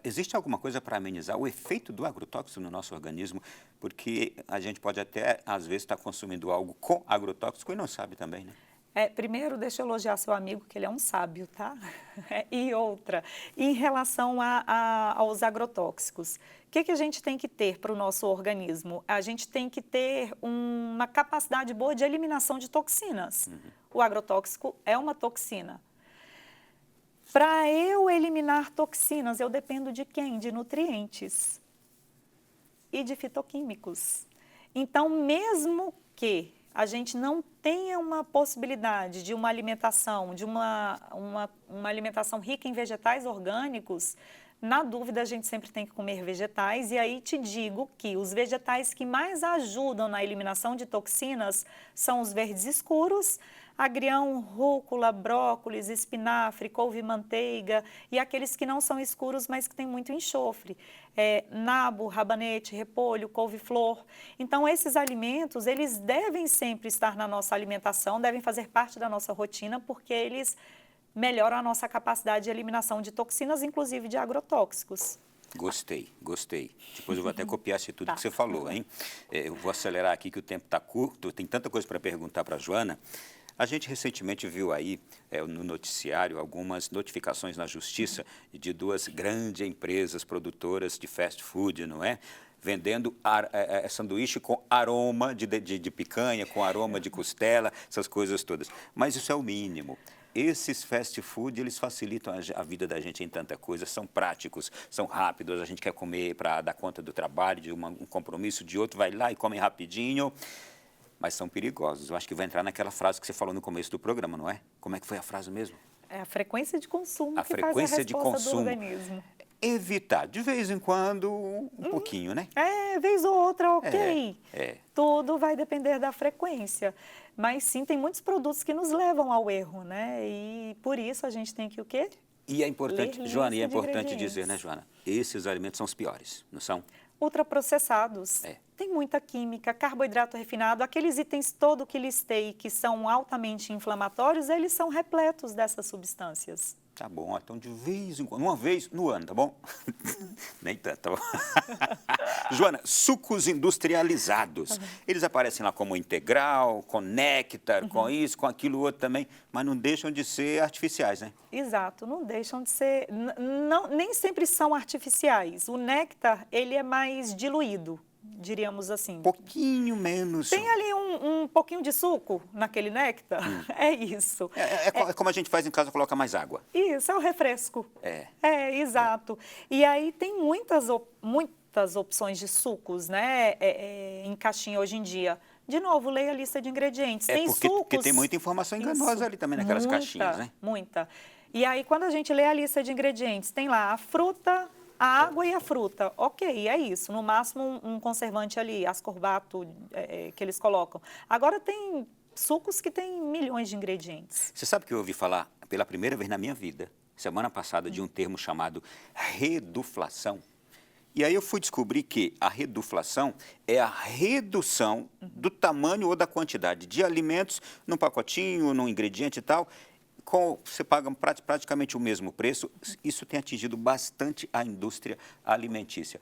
Existe alguma coisa para amenizar o efeito do agrotóxico no nosso organismo? Porque a gente pode até, às vezes, estar consumindo algo com agrotóxico e não sabe também, né? Primeiro, deixa eu elogiar seu amigo, que ele é um sábio, tá? E outra, em relação aos agrotóxicos, o que a gente tem que ter para o nosso organismo? A gente tem que ter uma capacidade boa de eliminação de toxinas. O agrotóxico é uma toxina. Para eu eliminar toxinas, eu dependo de quem? De nutrientes e de fitoquímicos. Então, mesmo que a gente não tenha uma possibilidade de uma alimentação, de uma alimentação rica em vegetais orgânicos, Na dúvida, a gente sempre tem que comer vegetais, e aí te digo que os vegetais que mais ajudam na eliminação de toxinas são os verdes escuros, agrião, rúcula, brócolis, espinafre, couve-manteiga, e aqueles que não são escuros, mas que têm muito enxofre, nabo, rabanete, repolho, couve-flor. Então, esses alimentos, eles devem sempre estar na nossa alimentação, devem fazer parte da nossa rotina, porque eles melhoram a nossa capacidade de eliminação de toxinas, inclusive de agrotóxicos. Gostei, gostei. Depois eu vou até copiar isso tudo Tá. que você falou, hein? Eu vou acelerar aqui que o tempo está curto, tem tanta coisa para perguntar para a Joana. A gente recentemente viu aí no noticiário algumas notificações na justiça de duas grandes empresas produtoras de fast food, não é? Vendendo sanduíche com aroma de picanha, com aroma de costela, essas coisas todas. Mas isso é o mínimo. Esses fast food, eles facilitam a vida da gente em tanta coisa, são práticos, são rápidos, a gente quer comer para dar conta do trabalho, de um compromisso, de outro, vai lá e come rapidinho, mas são perigosos. Eu acho que vai entrar naquela frase que você falou no começo do programa, não é? Como é que foi a frase mesmo? É a frequência de consumo A que faz a frequência de resposta consumo. do organismo. Evitar, de vez em quando, um pouquinho, né? Vez ou outra, ok. É. Tudo vai depender da frequência. Mas sim, tem muitos produtos que nos levam ao erro, né? E por isso a gente tem que o quê? E é importante, Ler Joana, e é lista de importante ingredientes. dizer, né, Joana? Esses alimentos são os piores, não são? Ultraprocessados. É. Tem muita química, carboidrato refinado, aqueles itens todo que listei que são altamente inflamatórios, eles são repletos dessas substâncias. Tá bom, então de vez em quando, uma vez no ano, tá bom? Nem tanto, tá bom? Joana, sucos industrializados, eles aparecem lá como integral, com néctar, com isso, com aquilo outro também, mas não deixam de ser artificiais, né? Exato, não deixam de ser, nem sempre são artificiais. O néctar, ele é mais diluído, diríamos assim. Um pouquinho menos. Tem ali um pouquinho de suco naquele néctar, é isso. É como a gente faz em casa, coloca mais água. Isso, é o refresco. É. Exato. E aí tem muitas opções de sucos, né, em caixinha hoje em dia. De novo, leia a lista de ingredientes. Tem porque sucos... tem muita informação enganosa Isso. ali também naquelas caixinhas, né? Muita. E aí, quando a gente lê a lista de ingredientes, tem lá a fruta, a água e a fruta. Ok, é isso. No máximo, um conservante ali, ascorbato, que eles colocam. Agora, tem sucos que têm milhões de ingredientes. Você sabe que eu ouvi falar pela primeira vez na minha vida, semana passada, de um termo chamado reduflação? E aí eu fui descobrir que a reduflação é a redução do tamanho ou da quantidade de alimentos num pacotinho, num ingrediente e tal. Você paga praticamente o mesmo preço. Isso tem atingido bastante a indústria alimentícia.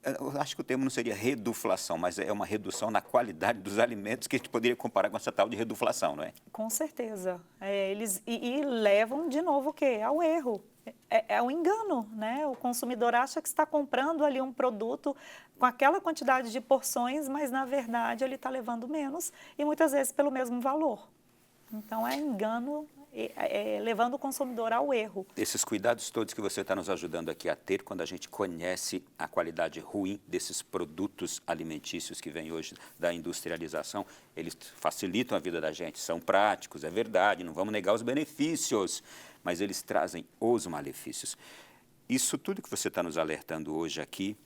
Eu acho que o termo não seria reduflação, mas é uma redução na qualidade dos alimentos que a gente poderia comparar com essa tal de reduflação, não é? Com certeza. Eles levam, de novo, o quê? Ao erro. É o engano, né? O consumidor acha que está comprando ali um produto com aquela quantidade de porções, mas, na verdade, ele está levando menos e, muitas vezes, pelo mesmo valor. Então, é engano, levando o consumidor ao erro. Esses cuidados todos que você está nos ajudando aqui a ter quando a gente conhece a qualidade ruim desses produtos alimentícios que vêm hoje da industrialização, eles facilitam a vida da gente, são práticos, é verdade, não vamos negar os benefícios, mas eles trazem os malefícios. Isso tudo que você está nos alertando hoje aqui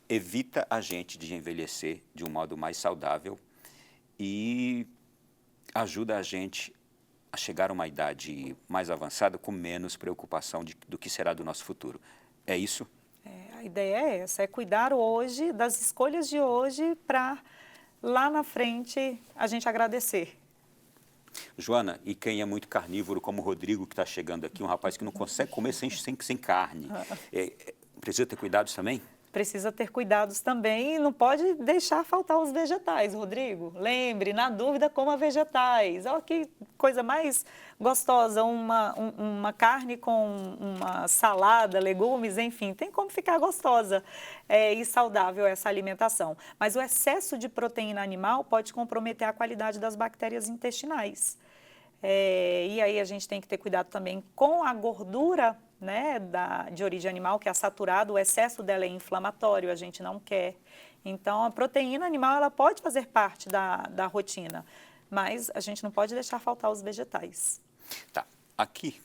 evita a gente de envelhecer de um modo mais saudável e ajuda a gente a chegar a uma idade mais avançada com menos preocupação do que será do nosso futuro. É isso? A ideia é essa, é cuidar hoje das escolhas de hoje para lá na frente a gente agradecer. Joana, e quem é muito carnívoro, como o Rodrigo, que está chegando aqui, um rapaz que não consegue comer sem carne, precisa ter cuidados também? Precisa ter cuidados também e não pode deixar faltar os vegetais, Rodrigo. Lembre, na dúvida, coma vegetais. Olha que coisa mais gostosa, uma carne com uma salada, legumes, enfim, tem como ficar gostosa e saudável essa alimentação. Mas o excesso de proteína animal pode comprometer a qualidade das bactérias intestinais. E aí a gente tem que ter cuidado também com a gordura, né, de origem animal, que é saturada, o excesso dela é inflamatório, a gente não quer. Então, a proteína animal ela pode fazer parte da rotina, mas a gente não pode deixar faltar os vegetais. Tá, aqui,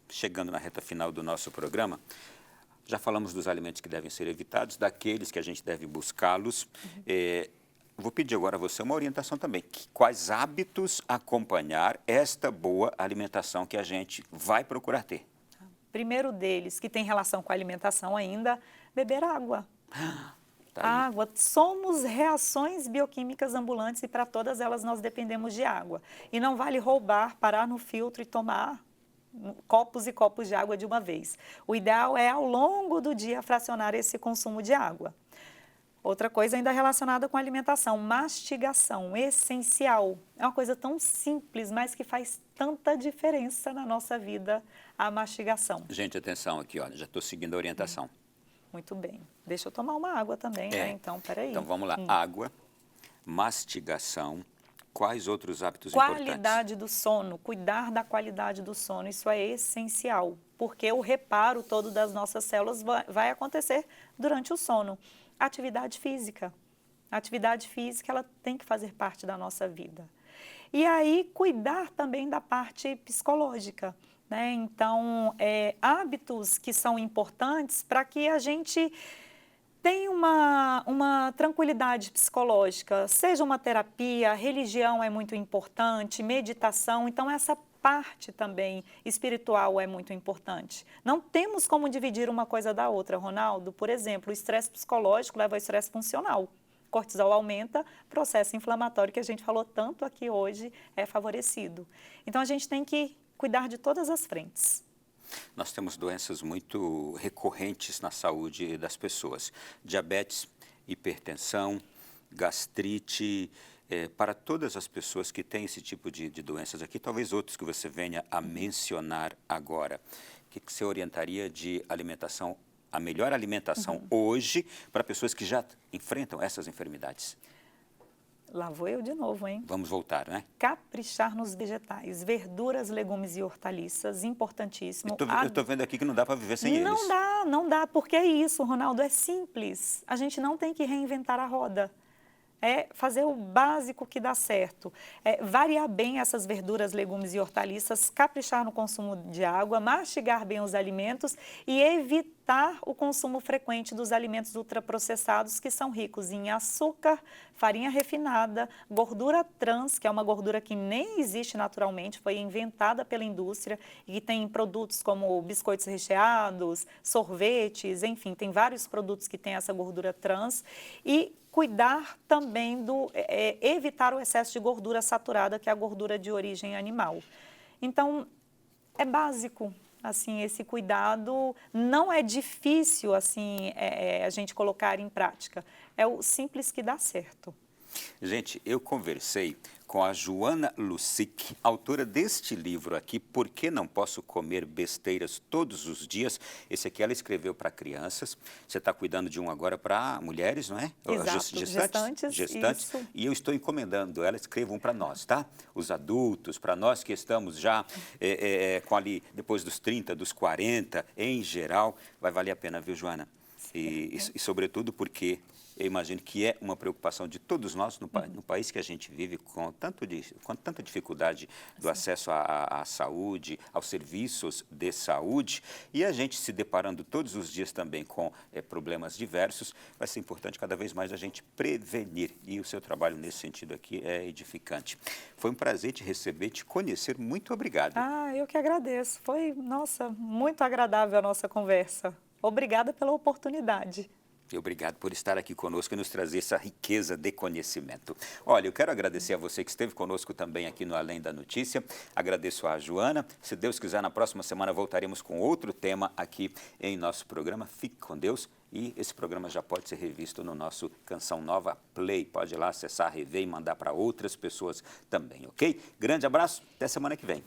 chegando na reta final do nosso programa, Já falamos dos alimentos que devem ser evitados, daqueles que a gente deve buscá-los. Vou pedir agora a você uma orientação também. Quais hábitos acompanhar esta boa alimentação que a gente vai procurar ter? Primeiro deles, que tem relação com a alimentação ainda, beber água. Tá aí. Água, somos reações bioquímicas ambulantes e para todas elas nós dependemos de água. E não vale roubar, parar no filtro e tomar copos e copos de água de uma vez. O ideal é, ao longo do dia, fracionar esse consumo de água. Outra coisa ainda relacionada com a alimentação, mastigação, essencial. É uma coisa tão simples, mas que faz tanta diferença na nossa vida, a mastigação. Gente, atenção aqui, olha, já estou seguindo a orientação. Muito bem. Deixa eu tomar uma água também, né? Então, peraí. Então, vamos lá. Água, mastigação, quais outros hábitos importantes? Qualidade do sono, cuidar da qualidade do sono, isso é essencial, porque o reparo todo das nossas células vai acontecer durante o sono. Atividade física. A atividade física, ela tem que fazer parte da nossa vida. E aí, cuidar também da parte psicológica, né? Então, hábitos que são importantes para que a gente tenha uma tranquilidade psicológica, seja uma terapia, religião é muito importante, meditação, então essa parte também espiritual é muito importante. Não temos como dividir uma coisa da outra, Ronaldo. Por exemplo, o estresse psicológico leva ao estresse funcional. Cortisol aumenta, processo inflamatório que a gente falou tanto aqui hoje é favorecido. Então a gente tem que cuidar de todas as frentes. Nós temos doenças muito recorrentes na saúde das pessoas. Diabetes, hipertensão, gastrite, para todas as pessoas que têm esse tipo de doenças aqui, talvez outros que você venha a mencionar agora. O que você orientaria de alimentação, a melhor alimentação hoje para pessoas que já enfrentam essas enfermidades? Lá vou eu de novo, hein? Vamos voltar, né? Caprichar nos vegetais, verduras, legumes e hortaliças, importantíssimo. Eu estou vendo aqui que não dá para viver sem eles. Não dá, porque é isso, Ronaldo, é simples. A gente não tem que reinventar a roda. É fazer o básico que dá certo. Variar bem essas verduras, legumes e hortaliças, caprichar no consumo de água, mastigar bem os alimentos e evitar o consumo frequente dos alimentos ultraprocessados que são ricos em açúcar, farinha refinada, gordura trans, que é uma gordura que nem existe naturalmente, foi inventada pela indústria e tem produtos como biscoitos recheados, sorvetes, enfim, tem vários produtos que têm essa gordura trans e cuidar também evitar o excesso de gordura saturada, que é a gordura de origem animal. Então, é básico, assim, esse cuidado, não é difícil, assim, a gente colocar em prática, é o simples que dá certo. Gente, eu conversei com a Joana Lusic, autora deste livro aqui, Por que Não Posso Comer Besteiras Todos os Dias? Esse aqui ela escreveu para crianças. Você está cuidando de um agora para mulheres, não é? Exato, gestantes. Isso. E eu estou encomendando ela, escreva um para nós, tá? Os adultos, para nós que estamos já com ali, depois dos 30, dos 40, em geral, vai valer a pena, viu, Joana? E sobretudo porque eu imagino que é uma preocupação de todos nós no país que a gente vive com tanta dificuldade do acesso à saúde, aos serviços de saúde, e a gente se deparando todos os dias também com problemas diversos, vai ser importante cada vez mais a gente prevenir, e o seu trabalho nesse sentido aqui é edificante. Foi um prazer te receber, te conhecer, muito obrigado. Eu que agradeço, foi, nossa, muito agradável a nossa conversa. Obrigada pela oportunidade. E obrigado por estar aqui conosco e nos trazer essa riqueza de conhecimento. Olha, eu quero agradecer a você que esteve conosco também aqui no Além da Notícia. Agradeço a Joana. Se Deus quiser, na próxima semana voltaremos com outro tema aqui em nosso programa. Fique com Deus. E esse programa já pode ser revisto no nosso Canção Nova Play. Pode ir lá acessar, rever e mandar para outras pessoas também, ok? Grande abraço, até semana que vem.